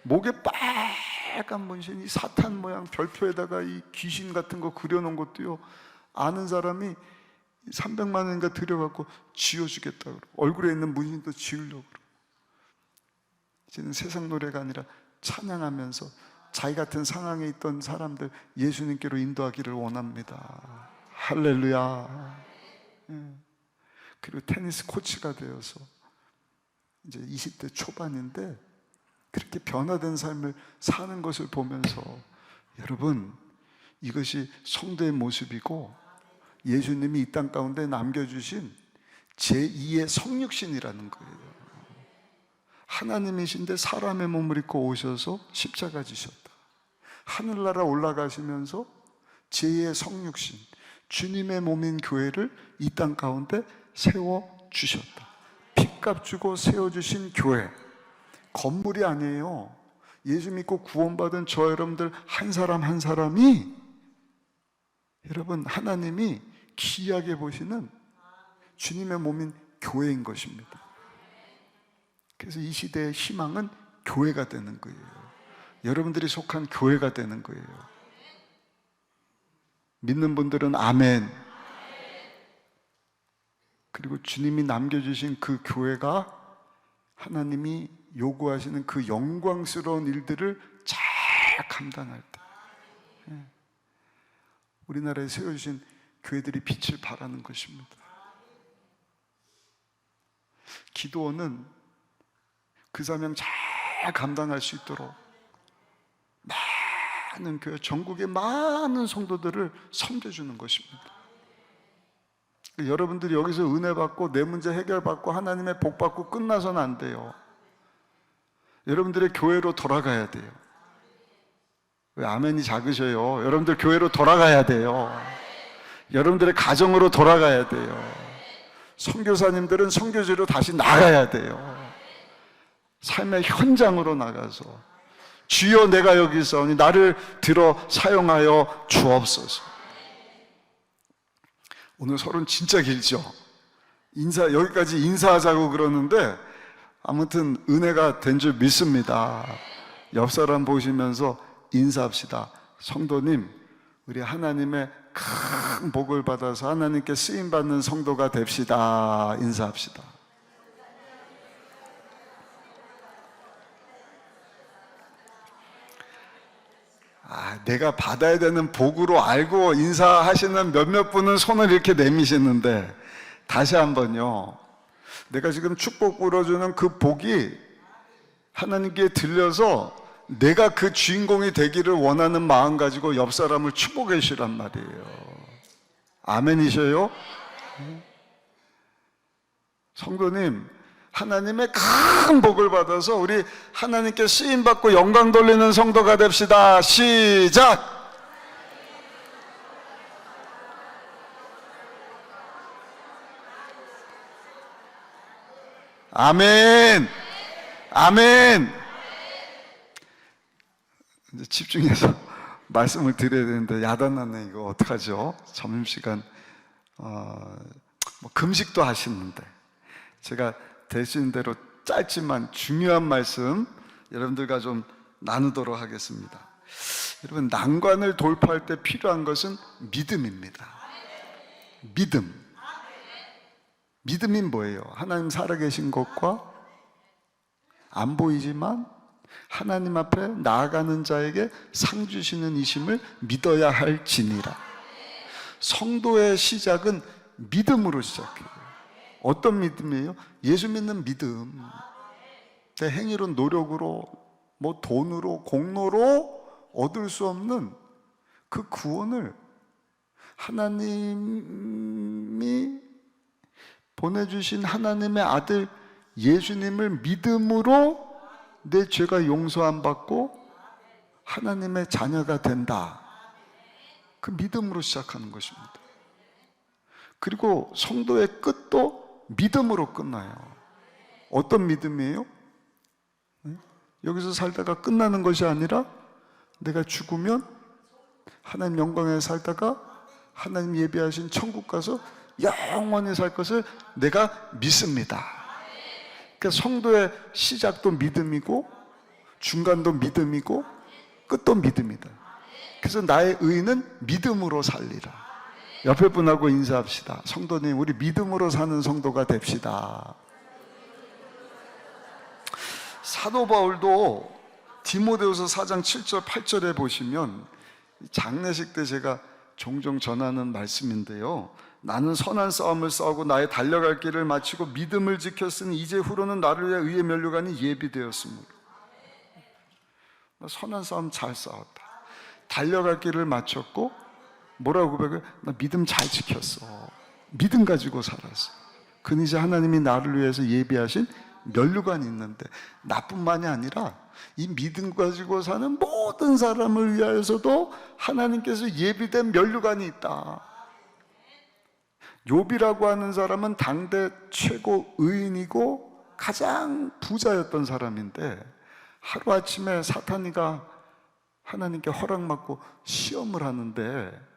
목에 빨간 문신이 사탄 모양 별표에다가 이 귀신 같은 거 그려놓은 것도요, 아는 사람이 300만 원인가 들여갖고 지워주겠다고 그러고 얼굴에 있는 문신도 지우려고 그러고, 이제는 세상 노래가 아니라 찬양하면서 자기 같은 상황에 있던 사람들 예수님께로 인도하기를 원합니다. 할렐루야. 그리고 테니스 코치가 되어서 이제 20대 초반인데 그렇게 변화된 삶을 사는 것을 보면서, 여러분 이것이 성도의 모습이고 예수님이 이 땅 가운데 남겨주신 제2의 성육신이라는 거예요. 하나님이신데 사람의 몸을 입고 오셔서 십자가 지셨다. 하늘나라 올라가시면서 제2의 성육신, 주님의 몸인 교회를 이 땅 가운데 세워주셨다. 핏값 주고 세워주신 교회, 건물이 아니에요. 예수 믿고 구원받은 저 여러분들 한 사람 한 사람이, 여러분 하나님이 귀하게 보시는 주님의 몸인 교회인 것입니다. 그래서 이 시대의 희망은 교회가 되는 거예요. 여러분들이 속한 교회가 되는 거예요. 믿는 분들은 아멘. 그리고 주님이 남겨주신 그 교회가 하나님이 요구하시는 그 영광스러운 일들을 잘 감당할 때, 우리나라에 세워주신 교회들이 빛을 발하는 것입니다. 기도원은 그 사명 잘 감당할 수 있도록 많은 교회, 전국의 많은 성도들을 섬겨주는 것입니다. 여러분들이 여기서 은혜 받고 내 문제 해결받고 하나님의 복 받고 끝나서는 안 돼요. 여러분들의 교회로 돌아가야 돼요. 왜 아멘이 작으셔요? 여러분들 교회로 돌아가야 돼요. 여러분들의 가정으로 돌아가야 돼요. 선교사님들은 선교지로 다시 나가야 돼요. 삶의 현장으로 나가서 주여 내가 여기 있사오니 나를 들어 사용하여 주옵소서. 오늘 설은 진짜 길죠. 여기까지 인사하자고 그러는데 아무튼 은혜가 된 줄 믿습니다. 옆 사람 보시면서 인사합시다. 성도님, 우리 하나님의 큰 복을 받아서 하나님께 쓰임받는 성도가 됩시다. 인사합시다. 내가 받아야 되는 복으로 알고 인사하시는 몇몇 분은 손을 이렇게 내미시는데, 다시 한번요, 내가 지금 축복 불어주는 그 복이 하나님께 들려서 내가 그 주인공이 되기를 원하는 마음 가지고 옆 사람을 축복해 주시란 말이에요. 아멘이셔요? 성도님, 하나님의 큰 복을 받아서 우리 하나님께 쓰임받고 영광 돌리는 성도가 됩시다. 시작! 아멘! 아멘! 이제 집중해서 말씀을 드려야 되는데 야단났네. 이거 어떡하죠? 점심시간 금식도 하시는데 제가 되시는 대로 짧지만 중요한 말씀 여러분들과 좀 나누도록 하겠습니다. 여러분, 난관을 돌파할 때 필요한 것은 믿음입니다. 믿음. 믿음이 뭐예요? 하나님 살아계신 것과 안 보이지만 하나님 앞에 나아가는 자에게 상 주시는 이심을 믿어야 할지니라. 성도의 시작은 믿음으로 시작해요. 어떤 믿음이에요? 예수 믿는 믿음. 내 행위로, 노력으로, 돈으로, 공로로 얻을 수 없는 그 구원을 하나님이 보내주신 하나님의 아들 예수님을 믿음으로 내 죄가 용서함 받고 하나님의 자녀가 된다. 그 믿음으로 시작하는 것입니다. 그리고 성도의 끝도 믿음으로 끝나요. 어떤 믿음이에요? 여기서 살다가 끝나는 것이 아니라 내가 죽으면 하나님 영광에 살다가 하나님 예비하신 천국 가서 영원히 살 것을 내가 믿습니다. 그러니까 성도의 시작도 믿음이고 중간도 믿음이고 끝도 믿음이다. 그래서 나의 의는 믿음으로 살리라. 옆에 분하고 인사합시다. 성도님, 우리 믿음으로 사는 성도가 됩시다. 사도 바울도 디모데후서 4장 7절 8절에 보시면 장례식 때 제가 종종 전하는 말씀인데요, 나는 선한 싸움을 싸우고 나의 달려갈 길을 마치고 믿음을 지켰으니 이제 후로는 나를 위해 의의 면류관이 예비되었으므로. 나 선한 싸움 잘 싸웠다. 달려갈 길을 마쳤고 뭐라고 고백해? 나 믿음 잘 지켰어. 믿음 가지고 살았어. 그는 이제 하나님이 나를 위해서 예비하신 면류관이 있는데, 나뿐만이 아니라 이 믿음 가지고 사는 모든 사람을 위하여서도 하나님께서 예비된 면류관이 있다. 욥이라고 하는 사람은 당대 최고 의인이고 가장 부자였던 사람인데, 하루아침에 사탄이가 하나님께 허락받고 시험을 하는데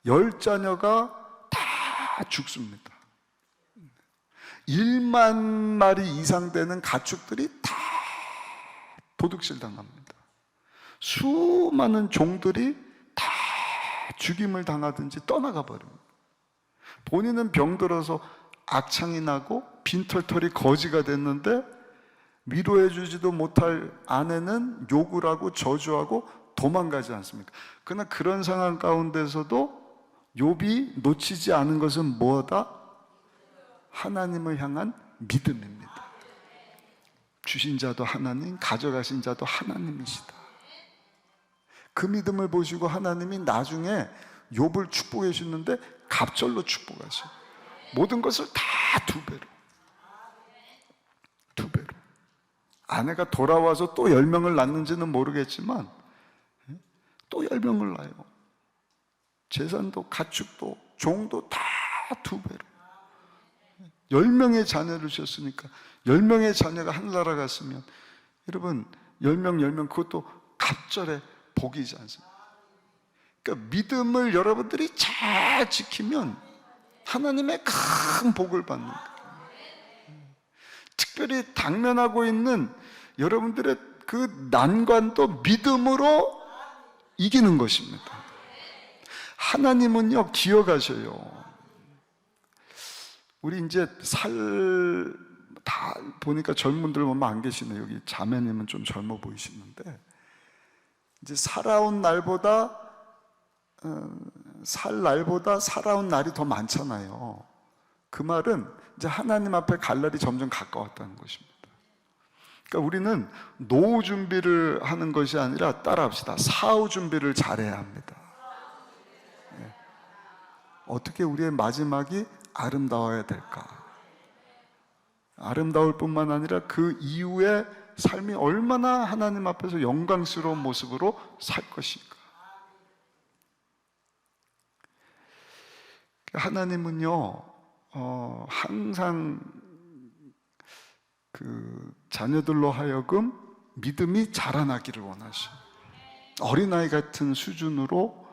10자녀가 다 죽습니다. 1만 마리 이상 되는 가축들이 다 도둑질 당합니다. 수많은 종들이 다 죽임을 당하든지 떠나가 버립니다. 본인은 병들어서 악창이 나고 빈털털이 거지가 됐는데 위로해 주지도 못할 아내는 욕을 하고 저주하고 도망가지 않습니까? 그러나 그런 상황 가운데서도 욥이 놓치지 않은 것은 뭐다? 하나님을 향한 믿음입니다. 주신 자도 하나님, 가져가신 자도 하나님이시다. 그 믿음을 보시고 하나님이 나중에 욥을 축복해 주는데 갑절로 축복하셔. 모든 것을 다 2배로. 2배로. 아내가 돌아와서 또 10명을 낳는지는 모르겠지만 또 10명을 낳아요. 재산도 가축도 종도 다 2배로. 10명의 자녀를 주셨으니까 10명의 자녀가 하늘나라 갔으면 여러분 10명 그것도 갑절의 복이지 않습니까? 그러니까 믿음을 여러분들이 잘 지키면 하나님의 큰 복을 받는 거예요. 특별히 당면하고 있는 여러분들의 그 난관도 믿음으로 이기는 것입니다. 하나님은요, 기억하셔요. 우리 이제 다 보니까 젊은 분들 보면 안 계시네요. 여기 자매님은 좀 젊어 보이시는데, 이제 살아온 날보다 살아온 날이 더 많잖아요. 그 말은 이제 하나님 앞에 갈 날이 점점 가까웠다는 것입니다. 그러니까 우리는 노후 준비를 하는 것이 아니라 따라합시다. 사후 준비를 잘해야 합니다. 네. 어떻게 우리의 마지막이 아름다워야 될까? 아름다울 뿐만 아니라 그 이후의 삶이 얼마나 하나님 앞에서 영광스러운 모습으로 살 것인가? 하나님은요, 항상 그 자녀들로 하여금 믿음이 자라나기를 원하시고, 어린아이 같은 수준으로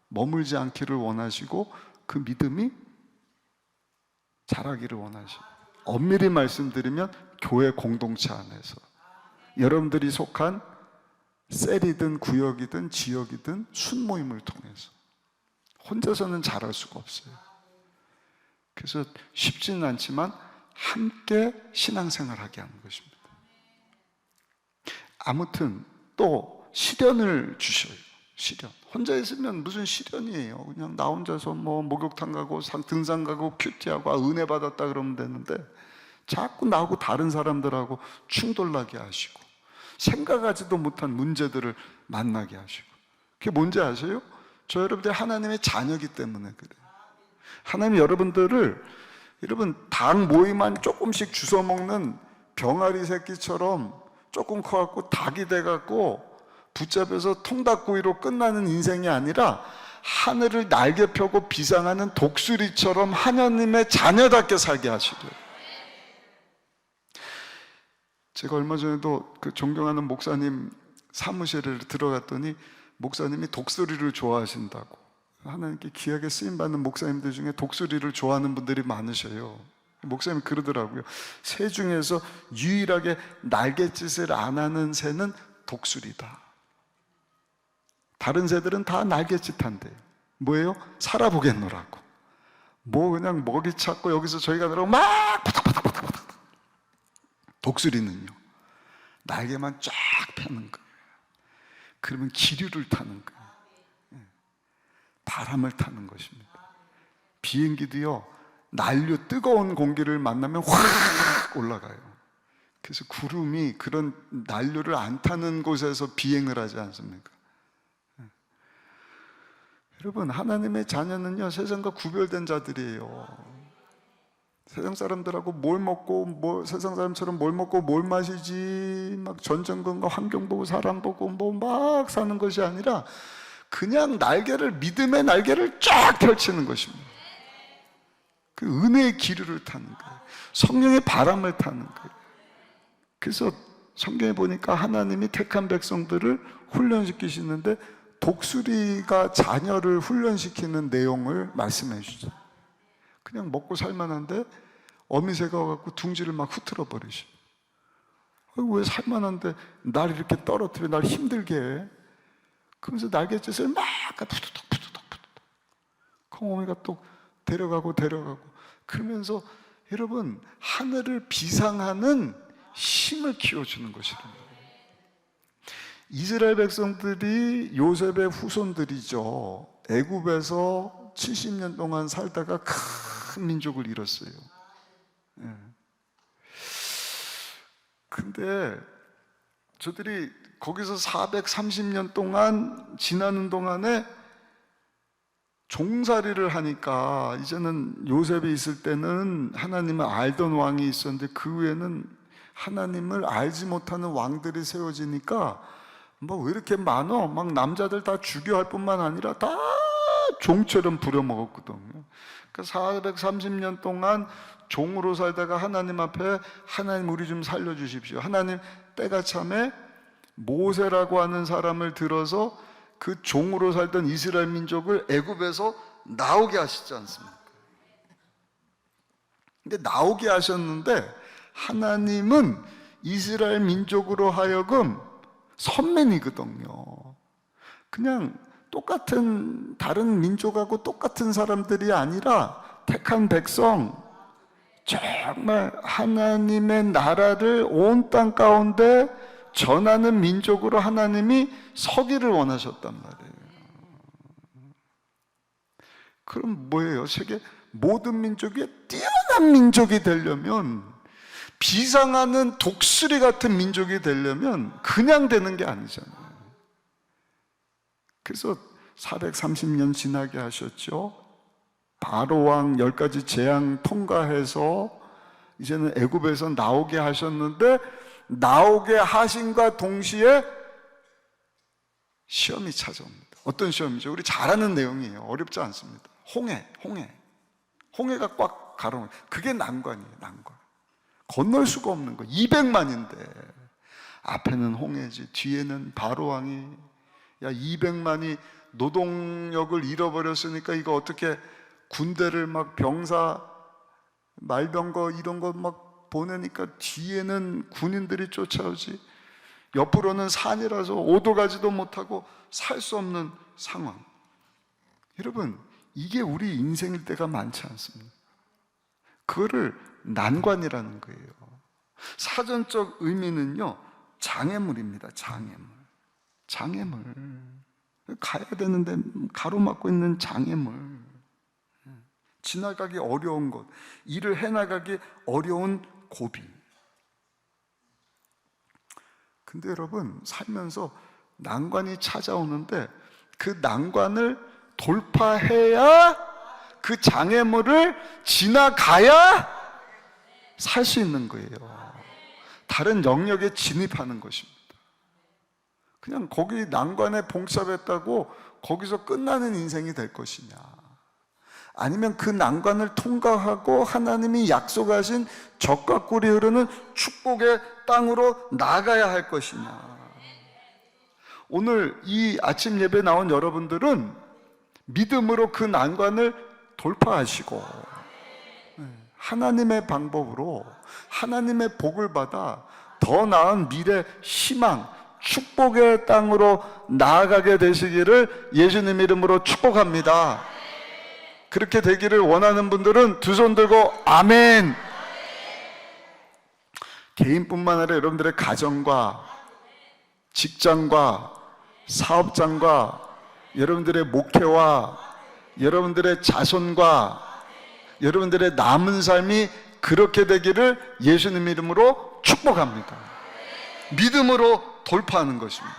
머물지 않기를 원하시고, 그 믿음이 자라기를 원하시고, 엄밀히 말씀드리면 교회 공동체 안에서 여러분들이 속한 셀이든 구역이든 지역이든 순모임을 통해서 혼자서는 잘할 수가 없어요. 그래서 쉽지는 않지만 함께 신앙생활하게 하는 것입니다. 아무튼 또 시련을 주셔요. 시련. 혼자 있으면 무슨 시련이에요. 그냥 나 혼자서 뭐 목욕탕 가고 등산 가고 큐티하고 은혜 받았다 그러면 되는데, 자꾸 나하고 다른 사람들하고 충돌나게 하시고 생각하지도 못한 문제들을 만나게 하시고. 그게 뭔지 아세요? 저 여러분들 하나님의 자녀이기 때문에 그래요. 하나님 여러분들을, 여러분 당 모이만 조금씩 주워 먹는 병아리 새끼처럼 조금 커갖고 닭이 돼갖고 붙잡혀서 통닭구이로 끝나는 인생이 아니라 하늘을 날개 펴고 비상하는 독수리처럼 하나님의 자녀답게 살게 하시고요. 제가 얼마 전에도 그 존경하는 목사님 사무실에 들어갔더니 목사님이 독수리를 좋아하신다고, 하나님께 귀하게 쓰임받는 목사님들 중에 독수리를 좋아하는 분들이 많으셔요. 목사님이 그러더라고요. 새 중에서 유일하게 날갯짓을 안 하는 새는 독수리다. 다른 새들은 다 날갯짓한대요. 뭐예요? 살아보겠노라고. 뭐 그냥 먹이 찾고 여기서 저희 가느라고 막 바닥바닥바닥바닥. 독수리는요, 날개만 쫙 펴는 거예요. 그러면 기류를 타는 거예요. 바람을 타는 것입니다. 비행기도요, 난류 뜨거운 공기를 만나면 확 올라가요. 그래서 구름이 그런 난류를 안 타는 곳에서 비행을 하지 않습니까? 여러분, 하나님의 자녀는요, 세상과 구별된 자들이에요. 세상 사람들하고 뭘 먹고, 세상 사람처럼 뭘 먹고 뭘 마시지, 막 전쟁권과 환경 보고 사람 보고 뭐 막 사는 것이 아니라 그냥 믿음의 날개를 쫙 펼치는 것입니다. 그 은혜의 기류를 타는 거예요. 성령의 바람을 타는 거예요. 그래서 성경에 보니까 하나님이 택한 백성들을 훈련시키시는데 독수리가 자녀를 훈련시키는 내용을 말씀해 주죠. 그냥 먹고 살만한데 어미새가 와갖고 둥지를 막 흐트러 버리시. 왜 살만한데 날 이렇게 떨어뜨려, 날 힘들게 해? 그러면서 날갯짓을 막 푸드덕 콩어미가 또 데려가고 그러면서 여러분 하늘을 비상하는 힘을 키워주는 것이랍니다. 이스라엘 백성들이 요셉의 후손들이죠. 애굽에서 70년 동안 살다가 큰 민족을 잃었어요. 근데 저들이 거기서 430년 동안 지나는 동안에 종살이를 하니까, 이제는 요셉이 있을 때는 하나님을 알던 왕이 있었는데 그 후에는 하나님을 알지 못하는 왕들이 세워지니까 뭐 왜 이렇게 많어? 막 남자들 다 죽여 할 뿐만 아니라 다 종처럼 부려먹었거든요. 그러니까 430년 동안 종으로 살다가 하나님 앞에 하나님 우리 좀 살려주십시오. 하나님 때가 참에 모세라고 하는 사람을 들어서 그 종으로 살던 이스라엘 민족을 애굽에서 나오게 하시지 않습니까? 근데 나오게 하셨는데 하나님은 이스라엘 민족으로 하여금 선민이거든요. 그냥 똑같은 다른 민족하고 똑같은 사람들이 아니라 택한 백성, 정말 하나님의 나라를 온 땅 가운데 전하는 민족으로 하나님이 서기를 원하셨단 말이에요. 그럼 뭐예요? 세계 모든 민족이 뛰어난 민족이 되려면, 비상하는 독수리 같은 민족이 되려면 그냥 되는 게 아니잖아요. 그래서 430년 지나게 하셨죠. 바로 왕 10가지 재앙 통과해서 이제는 애굽에서 나오게 하셨는데, 나오게 하심과 동시에 시험이 찾아옵니다. 어떤 시험이죠? 우리 잘 아는 내용이에요. 어렵지 않습니다. 홍해가 꽉 가로막혀. 그게 난관이에요. 난관. 건널 수가 없는 거. 200만인데 앞에는 홍해지, 뒤에는 바로 왕이, 야 200만이 노동력을 잃어버렸으니까 이거 어떻게 군대를 막 병사 말병거 이런 거 막 보내니까 뒤에는 군인들이 쫓아오지, 옆으로는 산이라서 오도 가지도 못하고 살 수 없는 상황. 여러분, 이게 우리 인생일 때가 많지 않습니까? 그거를 난관이라는 거예요. 사전적 의미는요, 장애물입니다. 장애물. 가야 되는데 가로막고 있는 장애물. 지나가기 어려운 곳, 일을 해나가기 어려운 고비. 근데 여러분, 살면서 난관이 찾아오는데 그 난관을 돌파해야, 그 장애물을 지나가야 살 수 있는 거예요. 다른 영역에 진입하는 것입니다. 그냥 거기 난관에 봉sab했다고 거기서 끝나는 인생이 될 것이냐, 아니면 그 난관을 통과하고 하나님이 약속하신 젖과 꿀이 흐르는 축복의 땅으로 나가야 할 것이냐. 오늘 이 아침 예배 나온 여러분들은 믿음으로 그 난관을 돌파하시고 하나님의 방법으로 하나님의 복을 받아 더 나은 미래, 희망, 축복의 땅으로 나아가게 되시기를 예수님 이름으로 축복합니다. 그렇게 되기를 원하는 분들은 두 손 들고 아멘. 개인뿐만 아니라 여러분들의 가정과 직장과 사업장과 여러분들의 목회와 여러분들의 자손과 여러분들의 남은 삶이 그렇게 되기를 예수님 이름으로 축복합니다. 믿음으로 돌파하는 것입니다.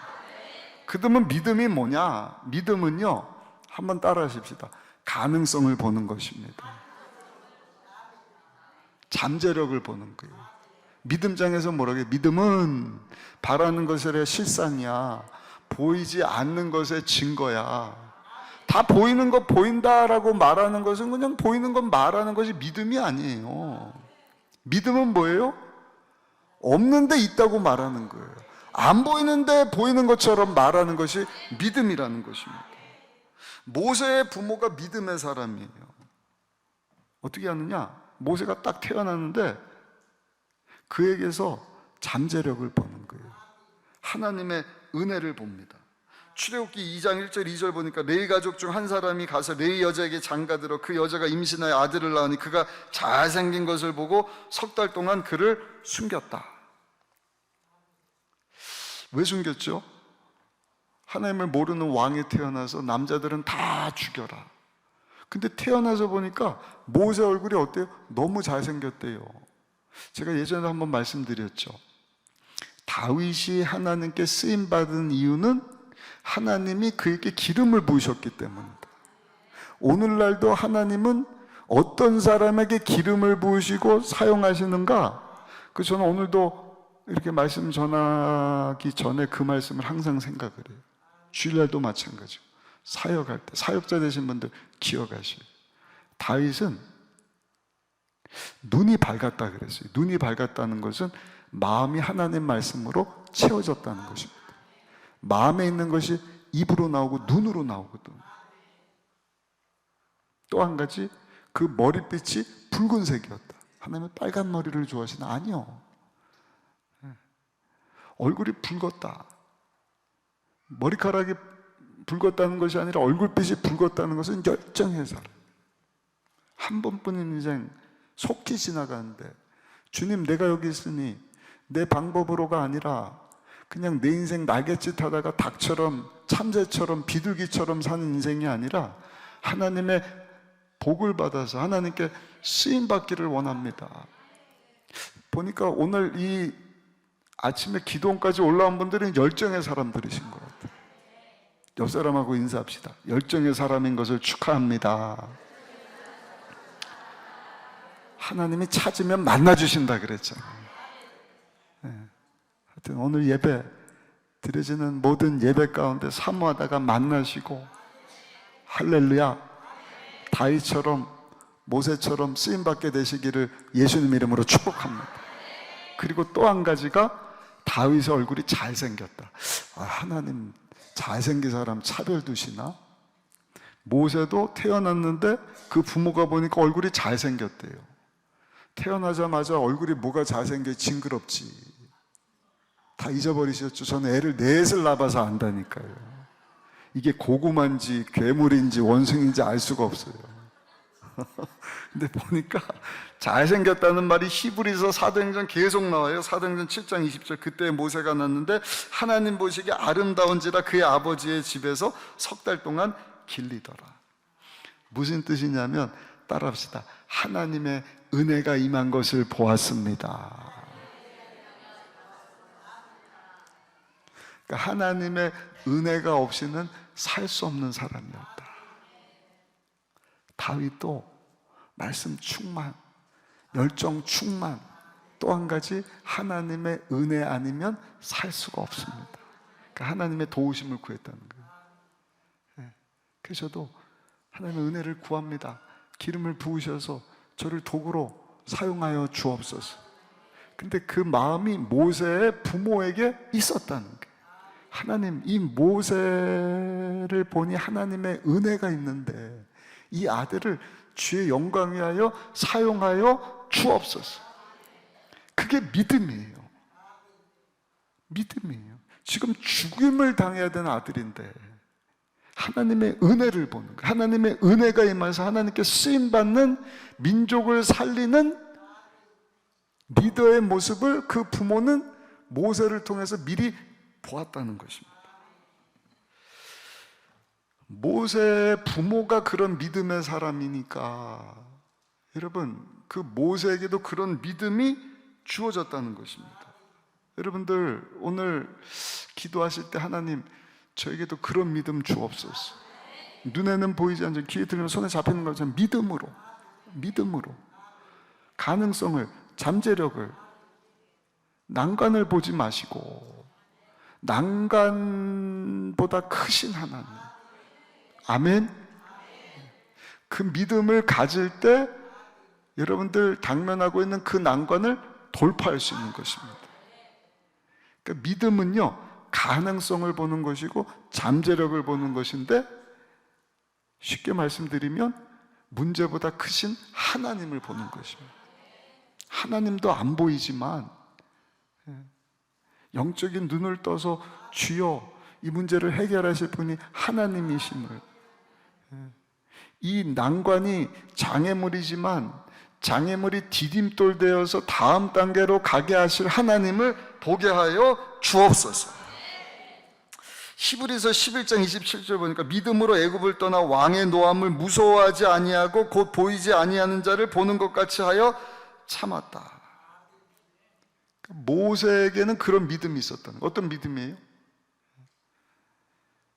그러면 믿음이 뭐냐? 믿음은요, 한번 따라 하십시다. 가능성을 보는 것입니다. 잠재력을 보는 거예요. 믿음장에서 뭐라고 해요? 믿음은 바라는 것의 실상이야, 보이지 않는 것의 증거야. 다 보이는 것 보인다라고 말하는 것은 그냥 보이는 것 말하는 것이 믿음이 아니에요. 믿음은 뭐예요? 없는데 있다고 말하는 거예요. 안 보이는데 보이는 것처럼 말하는 것이 믿음이라는 것입니다. 모세의 부모가 믿음의 사람이에요. 어떻게 하느냐? 모세가 딱 태어났는데 그에게서 잠재력을 보는 거예요. 하나님의 은혜를 봅니다. 출애굽기 2장 1절 2절 보니까 레위 가족 중 한 사람이 가서 레위 여자에게 장가들어 그 여자가 임신하여 아들을 낳으니 그가 잘생긴 것을 보고 석 달 동안 그를 숨겼다. 왜 숨겼죠? 하나님을 모르는 왕이 태어나서 남자들은 다 죽여라. 근데 태어나서 보니까 모세 얼굴이 어때요? 너무 잘생겼대요. 제가 예전에 한번 말씀드렸죠. 다윗이 하나님께 쓰임받은 이유는 하나님이 그에게 기름을 부으셨기 때문이다. 오늘날도 하나님은 어떤 사람에게 기름을 부으시고 사용하시는가? 저는 오늘도 이렇게 말씀 전하기 전에 그 말씀을 항상 생각을 해요. 주일날도 마찬가지고 사역할 때 사역자 되신 분들 기억하셔요. 다윗은 눈이 밝았다 그랬어요. 눈이 밝았다는 것은 마음이 하나님 말씀으로 채워졌다는 것입니다. 마음에 있는 것이 입으로 나오고 눈으로 나오거든. 또 한 가지, 그 머릿빛이 붉은색이었다. 하나님은 빨간 머리를 좋아하시나? 아니요. 얼굴이 붉었다. 머리카락이 붉었다는 것이 아니라 얼굴빛이 붉었다는 것은 열정의 사람. 한 번뿐인 인생 속히 지나가는데, 주님 내가 여기 있으니 내 방법으로가 아니라 그냥 내 인생 날갯짓 하다가 닭처럼 참새처럼 비둘기처럼 사는 인생이 아니라 하나님의 복을 받아서 하나님께 쓰임받기를 원합니다. 보니까 오늘 이 아침에 기도원까지 올라온 분들은 열정의 사람들이신 것 같아요. 옆 사람하고 인사합시다. 열정의 사람인 것을 축하합니다. 하나님이 찾으면 만나주신다 그랬잖아요. 네. 하여튼 오늘 예배 드려지는 모든 예배 가운데 사모하다가 만나시고 할렐루야, 다윗처럼 모세처럼 쓰임받게 되시기를 예수님 이름으로 축복합니다. 그리고 또 한 가지가, 다윗의 얼굴이 잘생겼다. 하나님 잘생긴 사람 차별 두시나? 모세도 태어났는데 그 부모가 보니까 얼굴이 잘생겼대요. 태어나자마자 얼굴이 뭐가 잘생겨? 징그럽지. 다 잊어버리셨죠? 저는 애를 넷을 낳아서 안다니까요. 이게 고구마인지 괴물인지 원숭이인지 알 수가 없어요. 근데 보니까 잘생겼다는 말이 히브리서 사도행전 계속 나와요. 사도행전 7장 20절, 그때 모세가 났는데 하나님 보시기에 아름다운지라 그의 아버지의 집에서 석 달 동안 길리더라. 무슨 뜻이냐면, 따라합시다. 하나님의 은혜가 임한 것을 보았습니다. 그러니까 하나님의 은혜가 없이는 살 수 없는 사람이었다. 다윗도 말씀 충만, 열정 충만, 또 한 가지 하나님의 은혜 아니면 살 수가 없습니다. 그러니까 하나님의 도우심을 구했다는 거예요. 그래서 저도 하나님의 은혜를 구합니다. 기름을 부으셔서 저를 도구로 사용하여 주옵소서. 근데 그 마음이 모세의 부모에게 있었다는 거예요. 하나님, 이 모세를 보니 하나님의 은혜가 있는데 이 아들을 주의 영광 위하여 사용하여 주옵소서. 그게 믿음이에요. 믿음이에요. 지금 죽임을 당해야 되는 아들인데 하나님의 은혜를 보는 거예요. 하나님의 은혜가 임해서 하나님께 쓰임받는 민족을 살리는 리더의 모습을 그 부모는 모세를 통해서 미리 보았다는 것입니다. 모세의 부모가 그런 믿음의 사람이니까 여러분, 그 모세에게도 그런 믿음이 주어졌다는 것입니다. 여러분들 오늘 기도하실 때 하나님 저에게도 그런 믿음 주옵소서. 눈에는 보이지 않지만 귀에 들리면 손에 잡히는 것처럼 믿음으로 가능성을, 잠재력을, 난관을 보지 마시고 난간보다 크신 하나님, 아멘. 그 믿음을 가질 때 여러분들 당면하고 있는 그 난관을 돌파할 수 있는 것입니다. 그러니까 믿음은요, 가능성을 보는 것이고 잠재력을 보는 것인데, 쉽게 말씀드리면 문제보다 크신 하나님을 보는 것입니다. 하나님도 안 보이지만 영적인 눈을 떠서 주여 이 문제를 해결하실 분이 하나님이심을, 이 난관이 장애물이지만 장애물이 디딤돌 되어서 다음 단계로 가게 하실 하나님을 보게 하여 주옵소서. 히브리서 11장 27절 보니까 믿음으로 애굽을 떠나 왕의 노함을 무서워하지 아니하고 곧 보이지 아니하는 자를 보는 것 같이 하여 참았다. 모세에게는 그런 믿음이 있었다는 거예요. 어떤 믿음이에요?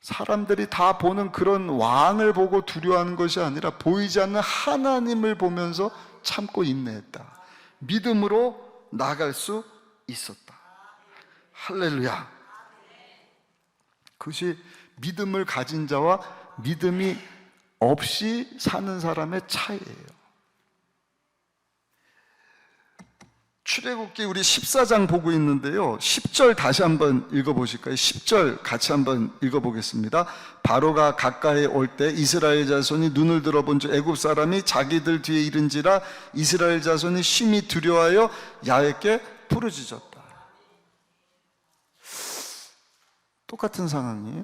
사람들이 다 보는 그런 왕을 보고 두려워하는 것이 아니라 보이지 않는 하나님을 보면서 참고 인내했다. 믿음으로 나아갈 수 있었다. 할렐루야. 그것이 믿음을 가진 자와 믿음이 없이 사는 사람의 차이예요. 출애굽기 우리 14장 보고 있는데요, 10절 다시 한번 읽어보실까요? 10절 같이 한번 읽어보겠습니다. 바로가 가까이 올 때 이스라엘 자손이 눈을 들어본 즉 애굽 사람이 자기들 뒤에 이른지라 이스라엘 자손이 심히 두려워하여 야훼께 부르짖었다. 똑같은 상황이에요.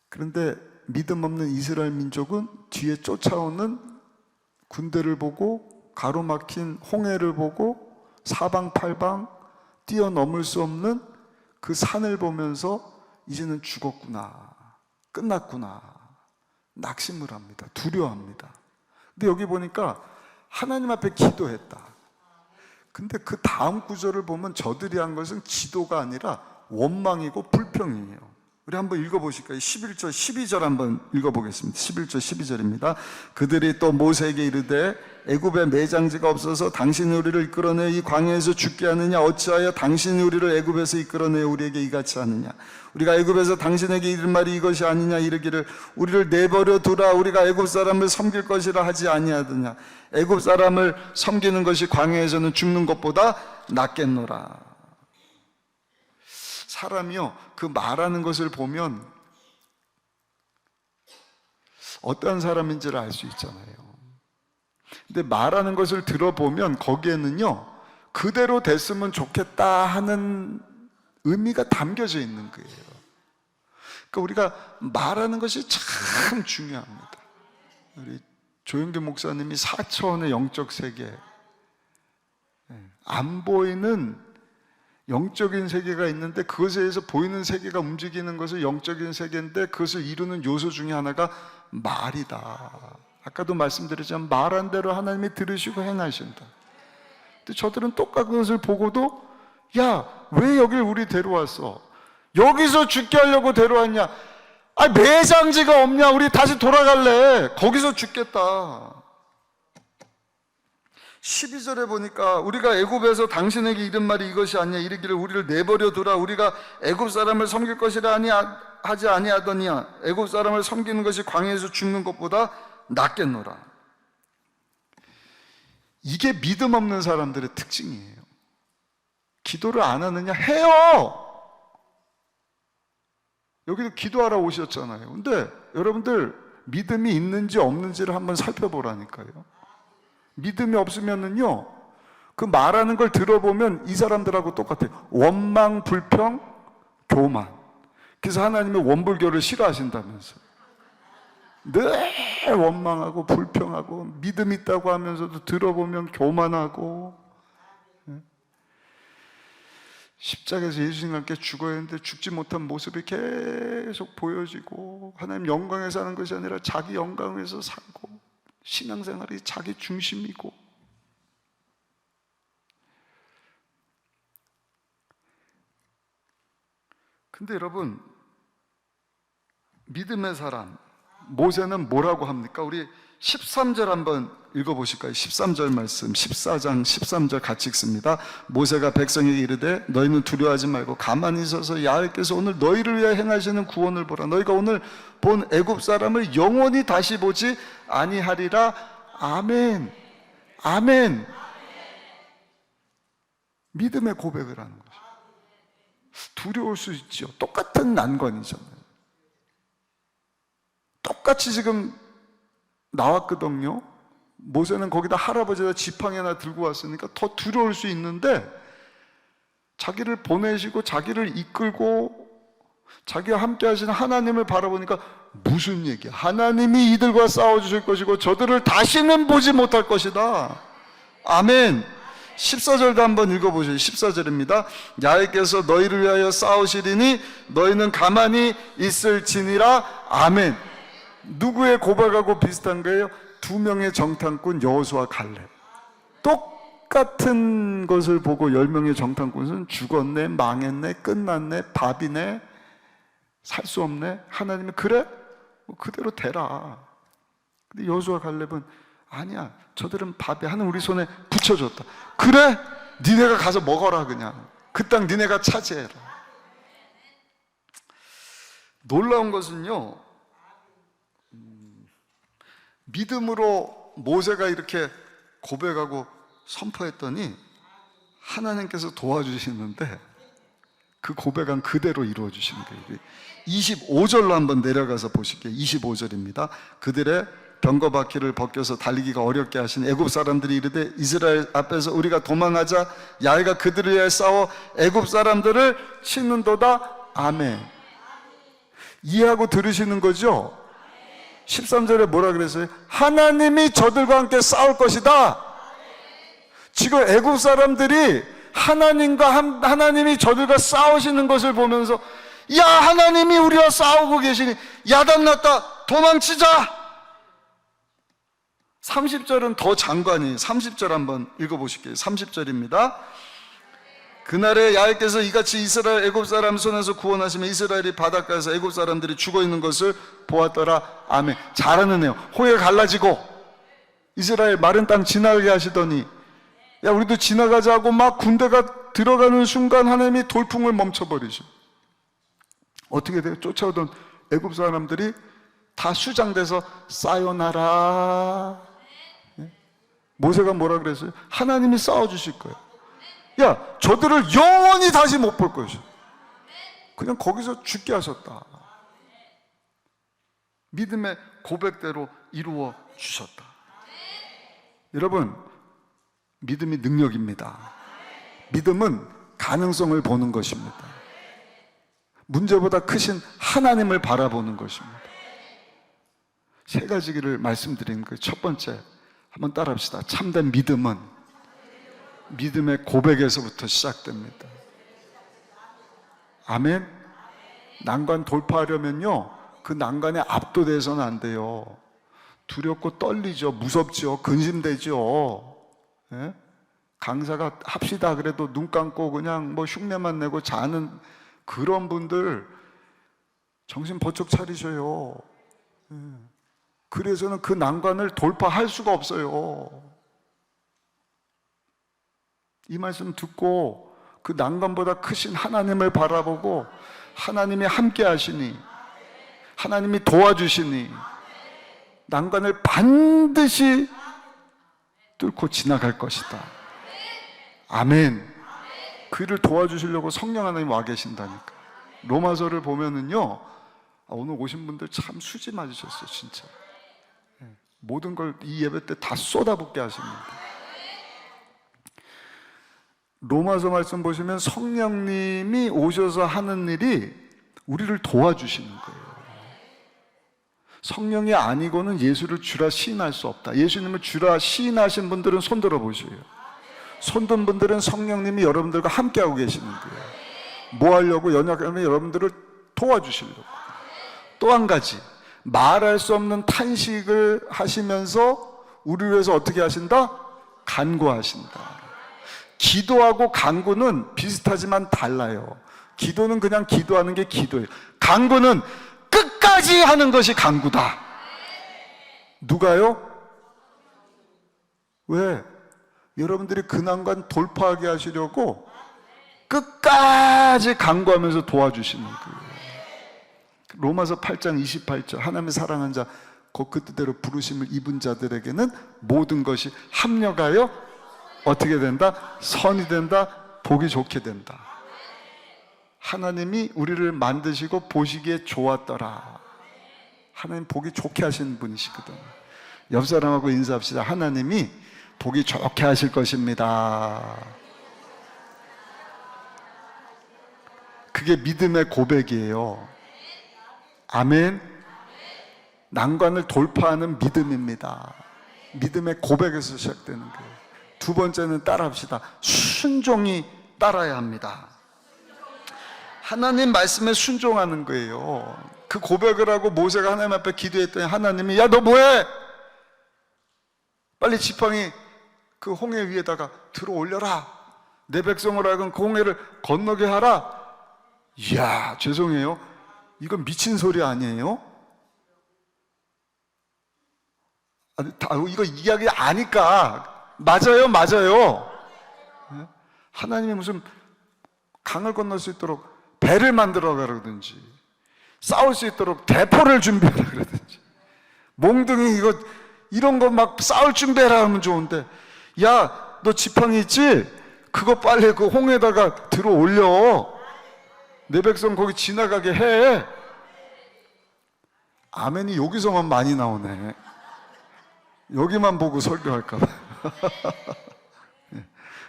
그런데 믿음 없는 이스라엘 민족은 뒤에 쫓아오는 군대를 보고, 가로막힌 홍해를 보고, 사방팔방 뛰어넘을 수 없는 그 산을 보면서 이제는 죽었구나, 끝났구나 낙심을 합니다. 두려워합니다. 근데 여기 보니까 하나님 앞에 기도했다. 근데 그 다음 구절을 보면 저들이 한 것은 기도가 아니라 원망이고 불평이에요. 우리 한번 읽어보실까요? 11절 12절 한번 읽어보겠습니다. 11절 12절입니다 그들이 또 모세에게 이르되 애굽에 매장지가 없어서 당신이 우리를 이끌어내어 이 광야에서 죽게 하느냐? 어찌하여 당신이 우리를 애굽에서 이끌어내어 우리에게 이같이 하느냐? 우리가 애굽에서 당신에게 이른 말이 이것이 아니냐? 이르기를 우리를 내버려 두라, 우리가 애굽 사람을 섬길 것이라 하지 아니하더냐? 애굽 사람을 섬기는 것이 광야에서는 죽는 것보다 낫겠노라. 사람이요, 그 말하는 것을 보면 어떠한 사람인지를 알 수 있잖아요. 근데 말하는 것을 들어보면 거기에는요, 그대로 됐으면 좋겠다 하는 의미가 담겨져 있는 거예요. 그러니까 우리가 말하는 것이 참 중요합니다. 우리 조영규 목사님이 4차원의 영적 세계, 안 보이는 영적인 세계가 있는데 그것에 의해서 보이는 세계가 움직이는 것을 영적인 세계인데 그것을 이루는 요소 중에 하나가 말이다. 아까도 말씀드렸지만 말한 대로 하나님이 들으시고 행하신다. 근데 저들은 똑같은 것을 보고도 야, 왜 여길 우리 데려왔어? 여기서 죽게 하려고 데려왔냐? 아, 매장지가 없냐? 우리 다시 돌아갈래. 거기서 죽겠다. 12절에 보니까 우리가 애굽에서 당신에게 이른 말이 이것이 아니냐? 이르기를 우리를 내버려 두라. 우리가 애굽 사람을 섬길 것이라 하지 아니하더니야. 애굽 사람을 섬기는 것이 광야에서 죽는 것보다 낫겠노라. 이게 믿음 없는 사람들의 특징이에요. 기도를 안 하느냐? 해요. 여기도 기도하러 오셨잖아요. 근데 여러분들 믿음이 있는지 없는지를 한번 살펴보라니까요. 믿음이 없으면은요, 그 말하는 걸 들어보면 이 사람들하고 똑같아요. 원망, 불평, 교만. 그래서 하나님의 원불교를 싫어하신다면서요. 늘 원망하고 불평하고 믿음 있다고 하면서도 들어보면 교만하고, 십자가에서 예수님과 함께 죽어야 했는데 죽지 못한 모습이 계속 보여지고, 하나님 영광에 사는 것이 아니라 자기 영광에서 살고, 신앙생활이 자기 중심이고. 근데 여러분, 믿음의 사람 모세는 뭐라고 합니까? 우리 13절 한번 읽어보실까요? 13절 말씀, 14장 13절 같이 읽습니다. 모세가 백성에게 이르되 너희는 두려워하지 말고 가만히 있어서 야훼께서 오늘 너희를 위하여 행하시는 구원을 보라. 너희가 오늘 본 애굽 사람을 영원히 다시 보지 아니하리라. 아멘. 아멘. 믿음의 고백을 하는 것이죠. 두려울 수 있죠. 똑같은 난관이잖아요. 똑같이 지금 나왔거든요. 모세는 거기다 할아버지가 지팡이 하나 들고 왔으니까 더 두려울 수 있는데, 자기를 보내시고 자기를 이끌고 자기와 함께 하시는 하나님을 바라보니까 무슨 얘기야? 하나님이 이들과 싸워주실 것이고 저들을 다시는 보지 못할 것이다. 아멘. 14절도 한번 읽어보세요. 14절입니다. 야훼께서 너희를 위하여 싸우시리니 너희는 가만히 있을지니라. 아멘. 누구의 고백하고 비슷한 거예요? 두 명의 정탐꾼 여호수아 갈렙. 똑같은 것을 보고 10명의 정탐꾼은 죽었네, 망했네, 끝났네, 밥이네, 살 수 없네. 하나님은 그래? 그대로 되라. 근데 여호수아 갈렙은 아니야, 저들은 밥이 하는 우리 손에 붙여줬다. 그래? 니네가 가서 먹어라. 그냥 그 땅 니네가 차지해라. 놀라운 것은요, 믿음으로 모세가 이렇게 고백하고 선포했더니 하나님께서 도와주시는데 그 고백한 그대로 이루어 주시는 거예요. 25절로 한번 내려가서 보실게요. 25절입니다. 그들의 병거바퀴를 벗겨서 달리기가 어렵게 하신 애굽 사람들이 이르되 이스라엘 앞에서 우리가 도망하자 야훼가 그들을 위하여 싸워 애굽 사람들을 치는도다. 아멘. 이해하고 들으시는 거죠? 13절에 뭐라 그랬어요? 하나님이 저들과 함께 싸울 것이다. 지금 애굽 사람들이 하나님이 저들과 싸우시는 것을 보면서 야, 하나님이 우리와 싸우고 계시니 야단났다, 도망치자. 30절은 더 장관이에요. 30절 한번 읽어보실게요. 30절입니다. 그날에 야훼께서 이같이 이스라엘 애굽 사람 손에서 구원하시며 이스라엘이 바닷가에서 애굽 사람들이 죽어있는 것을 보았더라. 아멘. 잘하는 애요. 홍해가 갈라지고 이스라엘 마른 땅 지나가게 하시더니 야, 우리도 지나가자고 막 군대가 들어가는 순간 하나님이 돌풍을 멈춰버리죠. 어떻게 돼요? 쫓아오던 애굽 사람들이 다 수장돼서 사요나라. 모세가 뭐라 그랬어요? 하나님이 싸워주실 거예요. 야, 저들을 영원히 다시 못 볼 것이요. 그냥 거기서 죽게 하셨다. 믿음의 고백대로 이루어 주셨다. 여러분, 믿음이 능력입니다. 믿음은 가능성을 보는 것입니다. 문제보다 크신 하나님을 바라보는 것입니다. 세 가지를 말씀드리는 거예요. 첫 번째, 한번 따라합시다. 참된 믿음은 믿음의 고백에서부터 시작됩니다. 아멘. 난관 돌파하려면요, 그 난관에 압도돼서는 안 돼요. 두렵고 떨리죠. 무섭죠. 근심되죠. 예? 강사가 합시다 그래도 눈 감고 그냥 뭐 흉내만 내고 자는 그런 분들 정신 번쩍 차리셔요. 예. 그래서는 그 난관을 돌파할 수가 없어요. 이 말씀 듣고 그 난관보다 크신 하나님을 바라보고 하나님이 함께 하시니, 하나님이 도와주시니 난관을 반드시 뚫고 지나갈 것이다. 아멘. 그를 도와주시려고 성령 하나님 와 계신다니까. 로마서를 보면은요, 오늘 오신 분들 참 수지 맞으셨어요. 진짜 모든 걸 이 예배 때 다 쏟아붓게 하십니다. 로마서 말씀 보시면 성령님이 오셔서 하는 일이 우리를 도와주시는 거예요. 성령이 아니고는 예수를 주라 시인할 수 없다. 예수님을 주라 시인하신 분들은 손 들어 보세요. 손든 분들은 성령님이 여러분들과 함께하고 계시는 거예요. 뭐 하려고? 연약하면 여러분들을 도와주시려고. 또 한 가지, 말할 수 없는 탄식을 하시면서 우리를 위해서 어떻게 하신다? 간구하신다. 기도하고 간구는 비슷하지만 달라요. 기도는 그냥 기도하는 게 기도예요. 간구는 끝까지 하는 것이 간구다. 누가요? 왜? 여러분들이 그 난관 돌파하게 하시려고 끝까지 간구하면서 도와주시는 거예요. 로마서 8장 28절, 하나님의 사랑한 자 곧 그 뜻대로 부르심을 입은 자들에게는 모든 것이 합력하여 어떻게 된다? 선이 된다, 보기 좋게 된다. 하나님이 우리를 만드시고 보시기에 좋았더라. 하나님 보기 좋게 하시는 분이시거든요. 옆 사람하고 인사합시다. 하나님이 보기 좋게 하실 것입니다. 그게 믿음의 고백이에요. 아멘. 난관을 돌파하는 믿음입니다. 믿음의 고백에서 시작되는 거예요. 두 번째는 따라합시다. 순종이 따라야 합니다. 하나님 말씀에 순종하는 거예요. 그 고백을 하고 모세가 하나님 앞에 기도했더니 하나님이 야, 너 뭐해? 빨리 지팡이 그 홍해 위에다가 들어 올려라. 내 백성을 하여금 그 홍해를 건너게 하라. 이야, 죄송해요. 이건 미친 소리 아니에요? 이거 이야기 아니까. 맞아요. 하나님이 무슨 강을 건널 수 있도록 배를 만들어 가라든지 싸울 수 있도록 대포를 준비하라 그러든지 몽둥이 이거 이런 거 막 싸울 준비해라 하면 좋은데, 야, 너 지팡이 있지? 그거 빨리 그 홍에다가 들어 올려. 내 백성 거기 지나가게 해. 아멘이 여기서만 많이 나오네. 여기만 보고 설교할까 봐.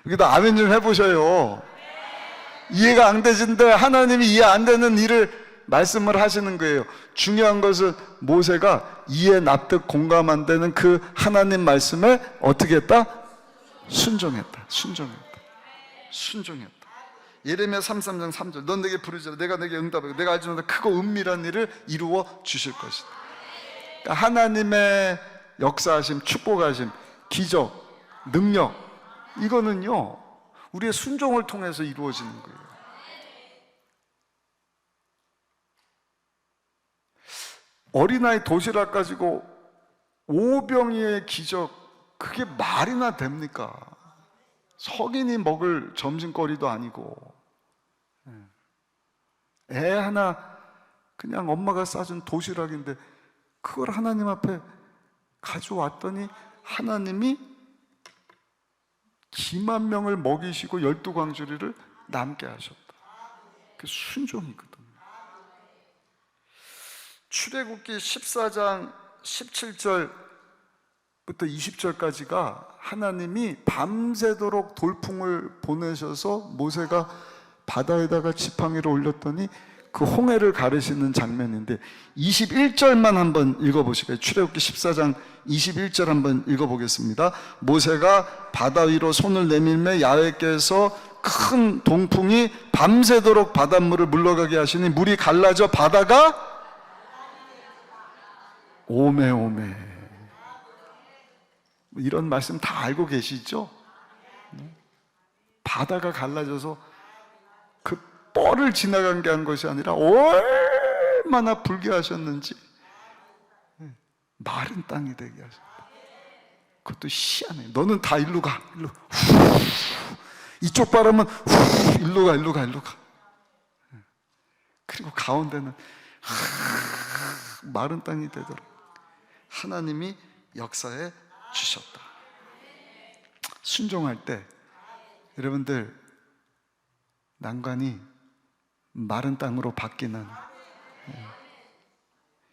여기도 아멘 좀 해보셔요. 이해가 안 되신데 하나님이 이해 안 되는 일을 말씀을 하시는 거예요. 중요한 것은 모세가 이해, 납득, 공감 안 되는 그 하나님 말씀에 어떻게 했다? 순종했다. 순종했다. 예레미야 33장 3절, 넌 내게 부르짖으라 내가 내게 응답하고 내가 알지 못한 크고 은밀한 일을 이루어 주실 것이다. 그러니까 하나님의 역사하심, 축복하심, 기적, 능력, 이거는요 우리의 순종을 통해서 이루어지는 거예요. 어린아이 도시락 가지고 오병이의 기적, 그게 말이나 됩니까? 성인이 먹을 점심거리도 아니고, 애 하나 그냥 엄마가 싸준 도시락인데 그걸 하나님 앞에 가져왔더니 하나님이 기만 명을 먹이시고 12광주리를 남게 하셨다. 그게 순종이거든요. 출애굽기 14장 17절부터 20절까지가 하나님이 밤새도록 돌풍을 보내셔서 모세가 바다에다가 지팡이를 올렸더니 그 홍해를 가르시는 장면인데, 21절만 한번 읽어보실까요? 출애굽기 14장 21절 한번 읽어보겠습니다. 모세가 바다 위로 손을 내밀매 야훼께서 큰 동풍이 밤새도록 바닷물을 물러가게 하시니 물이 갈라져 바다가 오메오메. 이런 말씀 다 알고 계시죠? 바다가 갈라져서 그 뻘을 지나간 게 한 것이 아니라 얼마나 불쾌하셨는지 마른 땅이 되게 하셨다. 그것도 희한해. 너는 다 일로 가, 일로. 이쪽 바람은 일로 가, 일로 가, 일로 가. 그리고 가운데는 마른 땅이 되도록 하나님이 역사해 주셨다. 순종할 때 여러분들 난관이 마른 땅으로 바뀌는,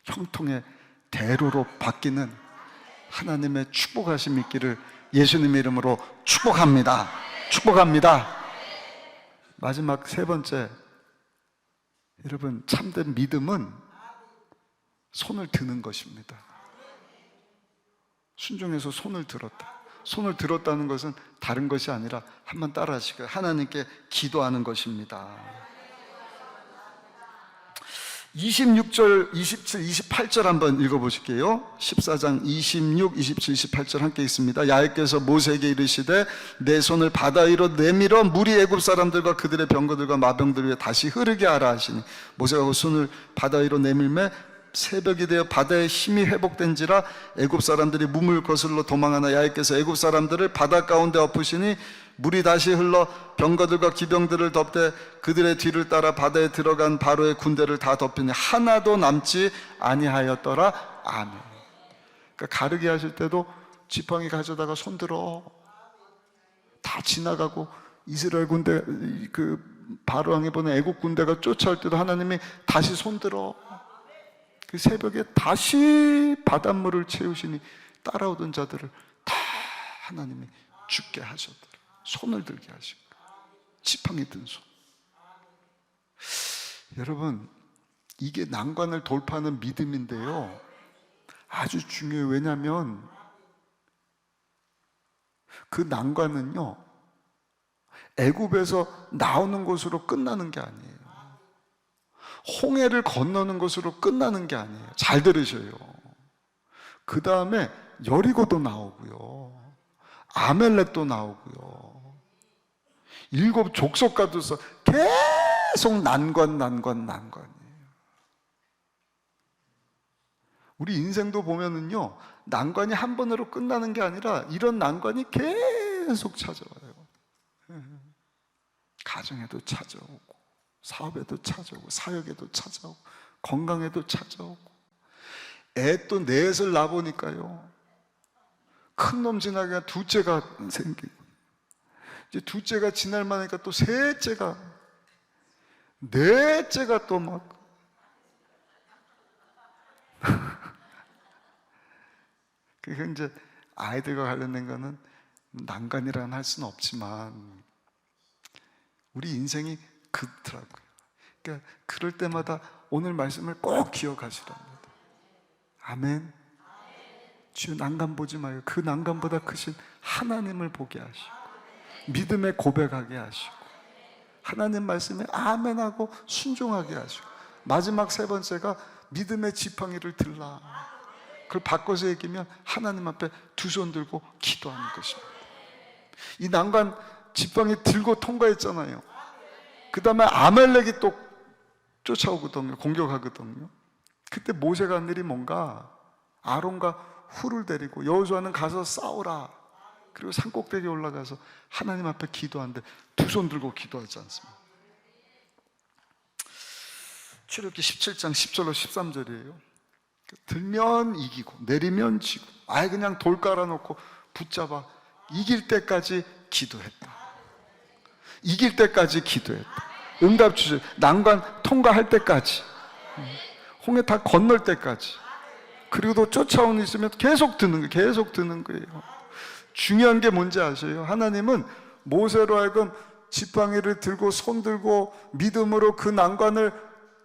형통의 대로로 바뀌는 하나님의 축복하심 있기를 예수님의 이름으로 축복합니다. 축복합니다. 마지막 세 번째, 여러분 참된 믿음은 손을 드는 것입니다. 순종해서 손을 들었다. 손을 들었다는 것은 다른 것이 아니라 한번 따라 하시고요. 하나님께 기도하는 것입니다. 26절, 27, 28절 한번 읽어보실게요. 14장 26, 27, 28절 함께 있습니다. 야훼께서 모세에게 이르시되 내 손을 바다 위로 내밀어 물이 애굽 사람들과 그들의 병거들과 마병들 위에 다시 흐르게 하라 하시니 모세가 그 손을 바다 위로 내밀매 새벽이 되어 바다의 힘이 회복된지라 애굽 사람들이 물을 거슬러 도망하나 야훼께서 애굽 사람들을 바다 가운데 엎으시니 물이 다시 흘러 병거들과 기병들을 덮되 그들의 뒤를 따라 바다에 들어간 바로의 군대를 다 덮이니 하나도 남지 아니하였더라. 아멘. 그러니까 가르게 하실 때도 지팡이 가져다가 손들어. 다 지나가고 이스라엘 군대, 그 바로 왕이 보낸 애국 군대가 쫓아올 때도 하나님이 다시 손들어. 그 새벽에 다시 바닷물을 채우시니 따라오던 자들을 다 하나님이 죽게 하셨더라. 손을 들게 하시고, 지팡이 든 손. 여러분, 이게 난관을 돌파하는 믿음인데요, 아주 중요해요. 왜냐하면 그 난관은요 애굽에서 나오는 것으로 끝나는 게 아니에요. 홍해를 건너는 것으로 끝나는 게 아니에요. 잘 들으셔요. 그 다음에 여리고도 나오고요, 아멜렉도 나오고요, 7 족속과도 계속 난관이에요. 우리 인생도 보면은요 난관이 한 번으로 끝나는 게 아니라 이런 난관이 계속 찾아와요. 가정에도 찾아오고, 사업에도 찾아오고, 사역에도 찾아오고, 건강에도 찾아오고. 애 또 넷을 낳아보니까요 큰 놈 지나가 둘째가 생기고, 이제 둘째가 지날 만하니까 또 셋째가, 넷째가 또 막 그게 이제 아이들과 관련된 거는 난관이라는 할 수는 없지만 우리 인생이 그렇더라고요. 그러니까 그럴 때마다 오늘 말씀을 꼭 기억하시랍니다. 아멘. 주여 난간 보지 마요. 그 난간보다 크신 하나님을 보게 하시고 믿음에 고백하게 하시고 하나님 말씀에 아멘하고 순종하게 하시고, 마지막 세 번째가 믿음의 지팡이를 들라. 그걸 바꿔서 얘기하면 하나님 앞에 두 손 들고 기도하는 것입니다. 이 난간 지팡이 들고 통과했잖아요. 그 다음에 아말렉이 또 쫓아오거든요. 공격하거든요. 그때 모세가 한 일이 뭔가, 아론과 훌을 데리고 여호수아는 가서 싸우라. 그리고 산꼭대기에 올라가서 하나님 앞에 기도하는데 두 손 들고 기도하지 않습니다. 출애굽기 17장 10절로 13절이에요. 들면 이기고 내리면 지고 아예 그냥 돌 깔아놓고 붙잡아 이길 때까지 기도했다. 이길 때까지 기도했다. 응답 주실, 난관 통과할 때까지, 홍해 다 건널 때까지. 그리고 또 쫓아오는 있으면 계속 드는 거예요. 계속 드는 거예요. 중요한 게 뭔지 아세요? 하나님은 모세로 하여금 지팡이를 들고 손 들고 믿음으로 그 난관을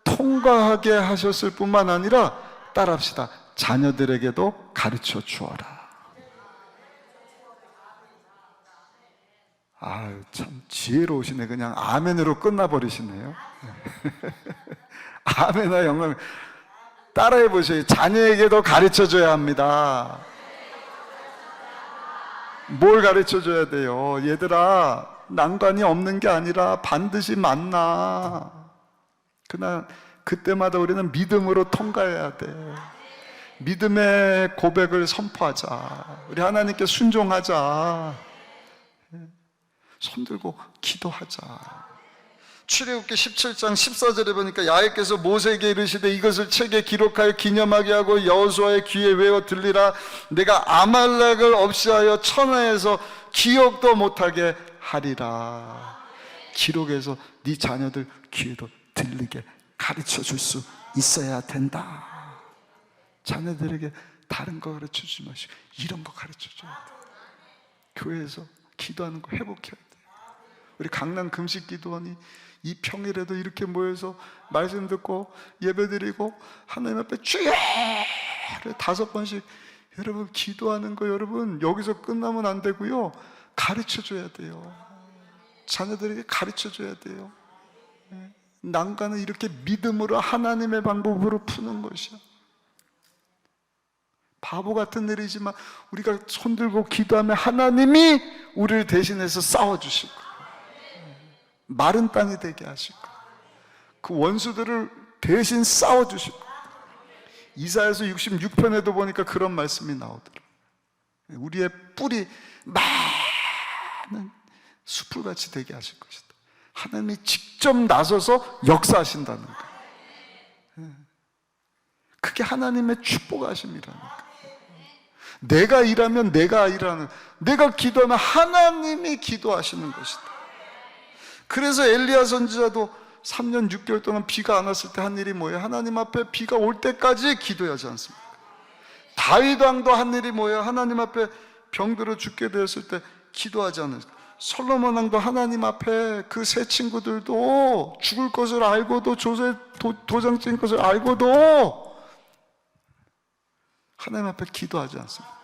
통과하게 하셨을 뿐만 아니라, 따라합시다, 자녀들에게도 가르쳐 주어라. 아유, 참 지혜로우시네. 그냥 아멘으로 끝나버리시네요. 아멘과 영광. 따라해 보세요. 자녀에게도 가르쳐 줘야 합니다. 뭘 가르쳐 줘야 돼요? 얘들아, 난관이 없는 게 아니라 반드시 만나. 그러나 그때마다 우리는 믿음으로 통과해야 돼. 믿음의 고백을 선포하자. 우리 하나님께 순종하자. 손들고 기도하자. 출애굽기 17장 14절에 보니까 야훼께서 모세에게 이르시되 이것을 책에 기록하여 기념하게 하고 여호수아의 귀에 외워 들리라. 내가 아말렉을 없이하여 천하에서 기억도 못하게 하리라. 기록해서 네 자녀들 귀에도 들리게 가르쳐 줄 수 있어야 된다. 자녀들에게 다른 거 가르쳐 주지 마시고 이런 거 가르쳐 줘야 돼. 교회에서 기도하는 거 회복해야 돼. 우리 강남 금식 기도원이 이 평일에도 이렇게 모여서 말씀 듣고 예배드리고 하나님 앞에 주여 5번씩 여러분 기도하는 거, 여러분 여기서 끝나면 안 되고요, 가르쳐 줘야 돼요. 자녀들에게 가르쳐 줘야 돼요. 난관은 이렇게 믿음으로 하나님의 방법으로 푸는 것이야. 바보 같은 일이지만 우리가 손들고 기도하면 하나님이 우리를 대신해서 싸워주실 거예요. 마른 땅이 되게 하실 거예요. 그 원수들을 대신 싸워주실 거예요. 이사야서 66편에도 보니까 그런 말씀이 나오더라고요. 우리의 뿔이 많은 숲을같이 되게 하실 것이다. 하나님이 직접 나서서 역사하신다는 거예요. 그게 하나님의 축복하심이라니까. 내가 일하면 내가 일하는, 내가 기도하면 하나님이 기도하시는 것이다. 그래서 엘리야 선지자도 3년 6개월 동안 비가 안 왔을 때 한 일이 뭐예요? 하나님 앞에 비가 올 때까지 기도하지 않습니까? 다윗 왕도 한 일이 뭐예요? 하나님 앞에 병들어 죽게 되었을 때 기도하지 않습니까? 솔로몬 왕도 하나님 앞에 그 세 친구들도 죽을 것을 알고도 도장 찍은 것을 알고도 하나님 앞에 기도하지 않습니다.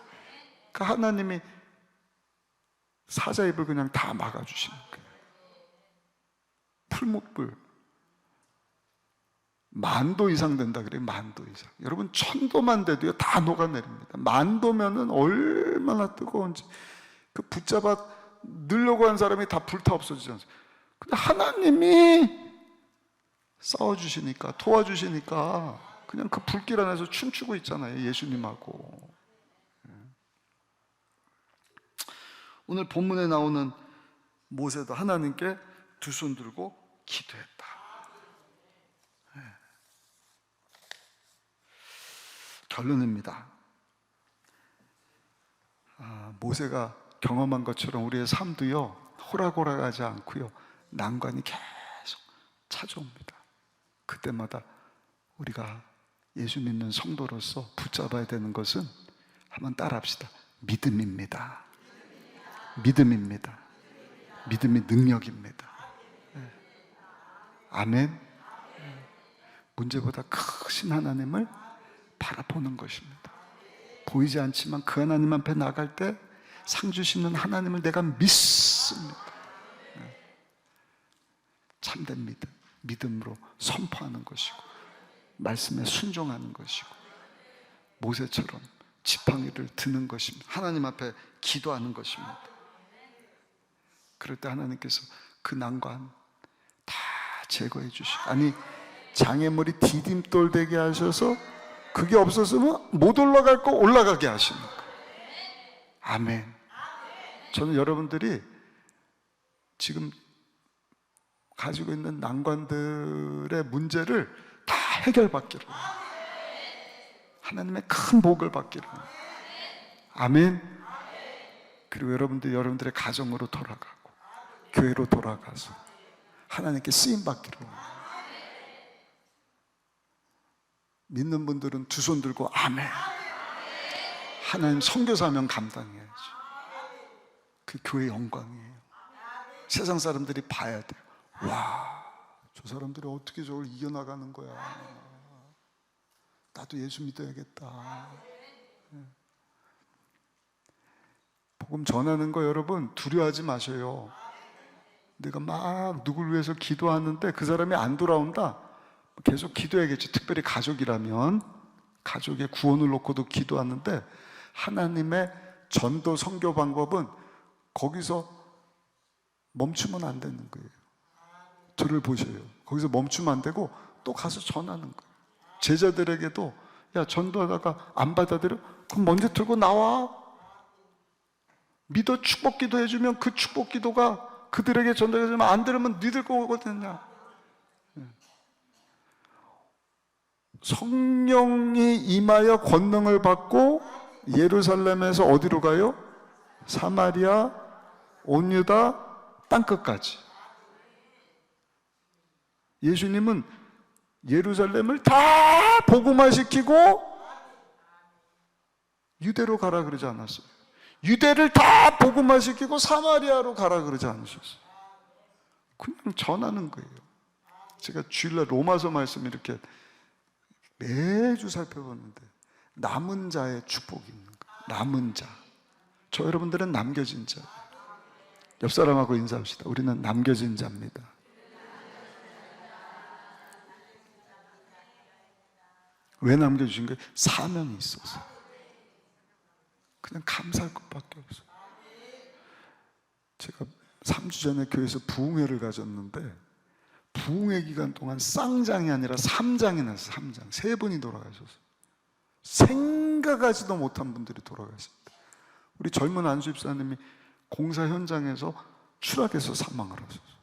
그 하나님이 사자 입을 그냥 다 막아주시는 거예요. 풀무불 만도 이상 된다 그래요. 만도 이상. 여러분 천도만 돼도요 다 녹아내립니다. 만도면은 얼마나 뜨거운지. 그 붙잡아 넣으려고 한 사람이 다 불타 없어지지 않습니까? 근데 하나님이 싸워주시니까, 도와주시니까 그냥 그 불길 안에서 춤추고 있잖아요. 예수님하고. 오늘 본문에 나오는 모세도 하나님께 두 손 들고 기도했다. 결론입니다. 모세가 경험한 것처럼 우리의 삶도요, 호락호락하지 않고요, 난관이 계속 찾아옵니다. 그때마다 우리가 예수 믿는 성도로서 붙잡아야 되는 것은, 한번 따라합시다. 믿음입니다. 믿음입니다. 믿음이 능력입니다. 네. 아멘. 문제보다 크신 하나님을 바라보는 것입니다. 보이지 않지만 그 하나님 앞에 나갈 때 상 주시는 하나님을 내가 믿습니다. 네. 참된 믿음, 믿음으로 선포하는 것이고, 말씀에 순종하는 것이고, 모세처럼 지팡이를 드는 것입니다. 하나님 앞에 기도하는 것입니다. 그럴 때 하나님께서 그 난관 다 제거해 주시고, 아니 장애물이 디딤돌 되게 하셔서 그게 없었으면 못 올라갈 거 올라가게 하시는 거예요. 아멘. 저는 여러분들이 지금 가지고 있는 난관들의 문제를 다 해결받기를, 하나님의 큰 복을 받기를. 아멘. 그리고 여러분들의 가정으로 돌아가고 교회로 돌아가서 하나님께 쓰임받기를. 믿는 분들은 두 손 들고 아멘. 하나님 선교사명 감당해야지. 그 교회 영광이에요. 세상 사람들이 봐야 돼요. 와, 저 사람들이 어떻게 저걸 이겨나가는 거야. 나도 예수 믿어야겠다. 복음 전하는 거 여러분 두려워하지 마셔요. 내가 막 누굴 위해서 기도하는데 그 사람이 안 돌아온다, 계속 기도해야겠지. 특별히 가족이라면 가족의 구원을 놓고도 기도하는데, 하나님의 전도 선교 방법은 거기서 멈추면 안 되는 거예요. 저를 보셔요. 거기서 멈추면 안 되고 또 가서 전하는 거예요. 제자들에게도, 야, 전도하다가 안 받아들여? 그럼 먼저 들고 나와. 믿어 축복 기도 해주면 그 축복 기도가 그들에게 전달해주면, 안 들으면 니들 거거든요. 성령이 임하여 권능을 받고 예루살렘에서 어디로 가요? 사마리아, 온 유다, 땅끝까지. 예수님은 예루살렘을 다 복음화시키고 유대로 가라 그러지 않았어요. 유대를 다 복음화시키고 사마리아로 가라 그러지 않으셨어요. 그냥 전하는 거예요. 제가 주일날 로마서 말씀 이렇게 매주 살펴보는데, 남은 자의 축복이 있는 거예요. 남은 자. 저 여러분들은 남겨진 자. 옆 사람하고 인사합시다. 우리는 남겨진 자입니다. 왜 남겨주신 거예요? 사명이 있어서. 그냥 감사할 것밖에 없어요. 제가 3주 전에 교회에서 부흥회를 가졌는데, 부흥회 기간 동안 쌍장이 아니라 3장이 났어요. 3장. 3분이 돌아가셨어요. 생각하지도 못한 분들이 돌아가셨습니다. 우리 젊은 안수 집사님이 공사 현장에서 추락해서 사망을 하셨어요.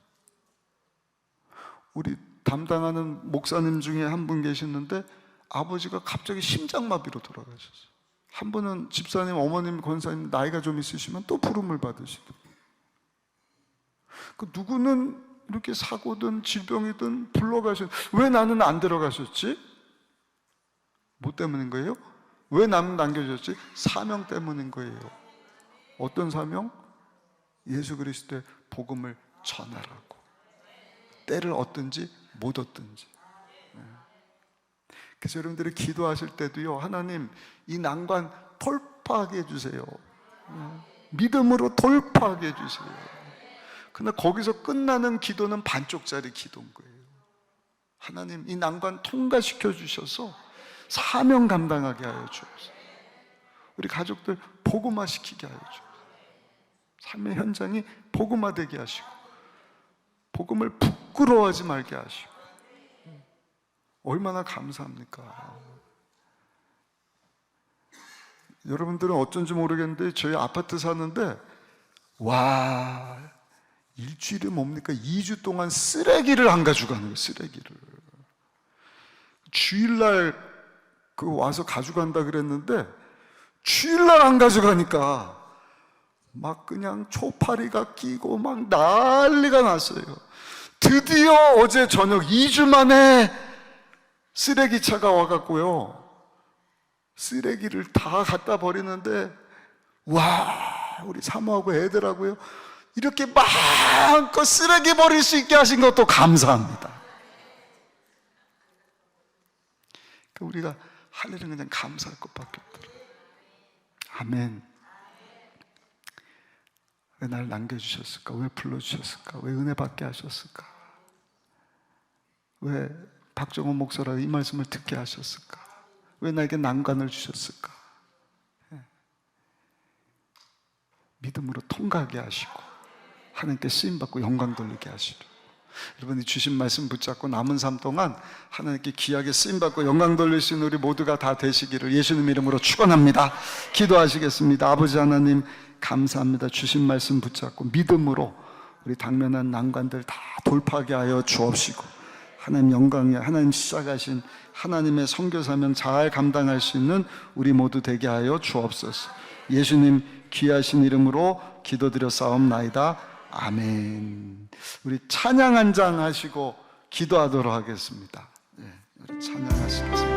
우리 담당하는 목사님 중에 한 분 계시는데 아버지가 갑자기 심장마비로 돌아가셨어요. 한 분은 집사님, 어머님, 권사님 나이가 좀 있으시면 또 부름을 받으시더라고요. 그 누구는 이렇게 사고든 질병이든 불러가셨. 왜 나는 안 들어가셨지? 뭐 때문인 거예요? 왜 나는 남겨졌지? 사명 때문인 거예요. 어떤 사명? 예수 그리스도의 복음을 전하라고. 때를 얻든지 못 얻든지. 그래서 여러분들이 기도하실 때도요, 하나님 이 난관 돌파하게 해주세요. 믿음으로 돌파하게 해주세요. 그러나 거기서 끝나는 기도는 반쪽짜리 기도인 거예요. 하나님 이 난관 통과시켜 주셔서 사명 감당하게 하여 주옵소서. 우리 가족들 복음화시키게 하여 주옵소서. 삶의 현장이 복음화되게 하시고 복음을 부끄러워하지 말게 하시고. 얼마나 감사합니까? 여러분들은 어쩐지 모르겠는데 저희 아파트 사는데, 와, 일주일에 뭡니까? 2주 동안 쓰레기를 안 가져가는 거예요. 쓰레기를. 주일날 그 와서 가져간다 그랬는데 주일날 안 가져가니까 막 그냥 초파리가 끼고 막 난리가 났어요. 드디어 어제 저녁 2주 만에 쓰레기차가 와갖고요, 쓰레기를 다 갖다 버리는데, 와, 우리 사모하고 애들하고요, 이렇게 마음껏 쓰레기 버릴 수 있게 하신 것도 감사합니다. 우리가 할 일은 그냥 감사할 것밖에 없더라고요. 아멘. 왜 날 남겨주셨을까? 왜 불러주셨을까? 왜 은혜 받게 하셨을까? 왜 박정원 목사라 이 말씀을 듣게 하셨을까? 왜 나에게 난관을 주셨을까? 믿음으로 통과하게 하시고 하나님께 쓰임받고 영광 돌리게 하시려. 여러분이 주신 말씀 붙잡고 남은 삶 동안 하나님께 귀하게 쓰임받고 영광 돌릴 수 있는 우리 모두가 다 되시기를 예수님 이름으로 축원합니다. 기도하시겠습니다. 아버지 하나님 감사합니다. 주신 말씀 붙잡고 믿음으로 우리 당면한 난관들 다 돌파하게 하여 주옵시고, 하나님 영광에 하나님 시작하신 하나님의 선교사명 잘 감당할 수 있는 우리 모두 되게 하여 주옵소서. 예수님 귀하신 이름으로 기도드려 싸움나이다. 아멘. 우리 찬양 한 장 하시고 기도하도록 하겠습니다. 우리 찬양하시겠습니다.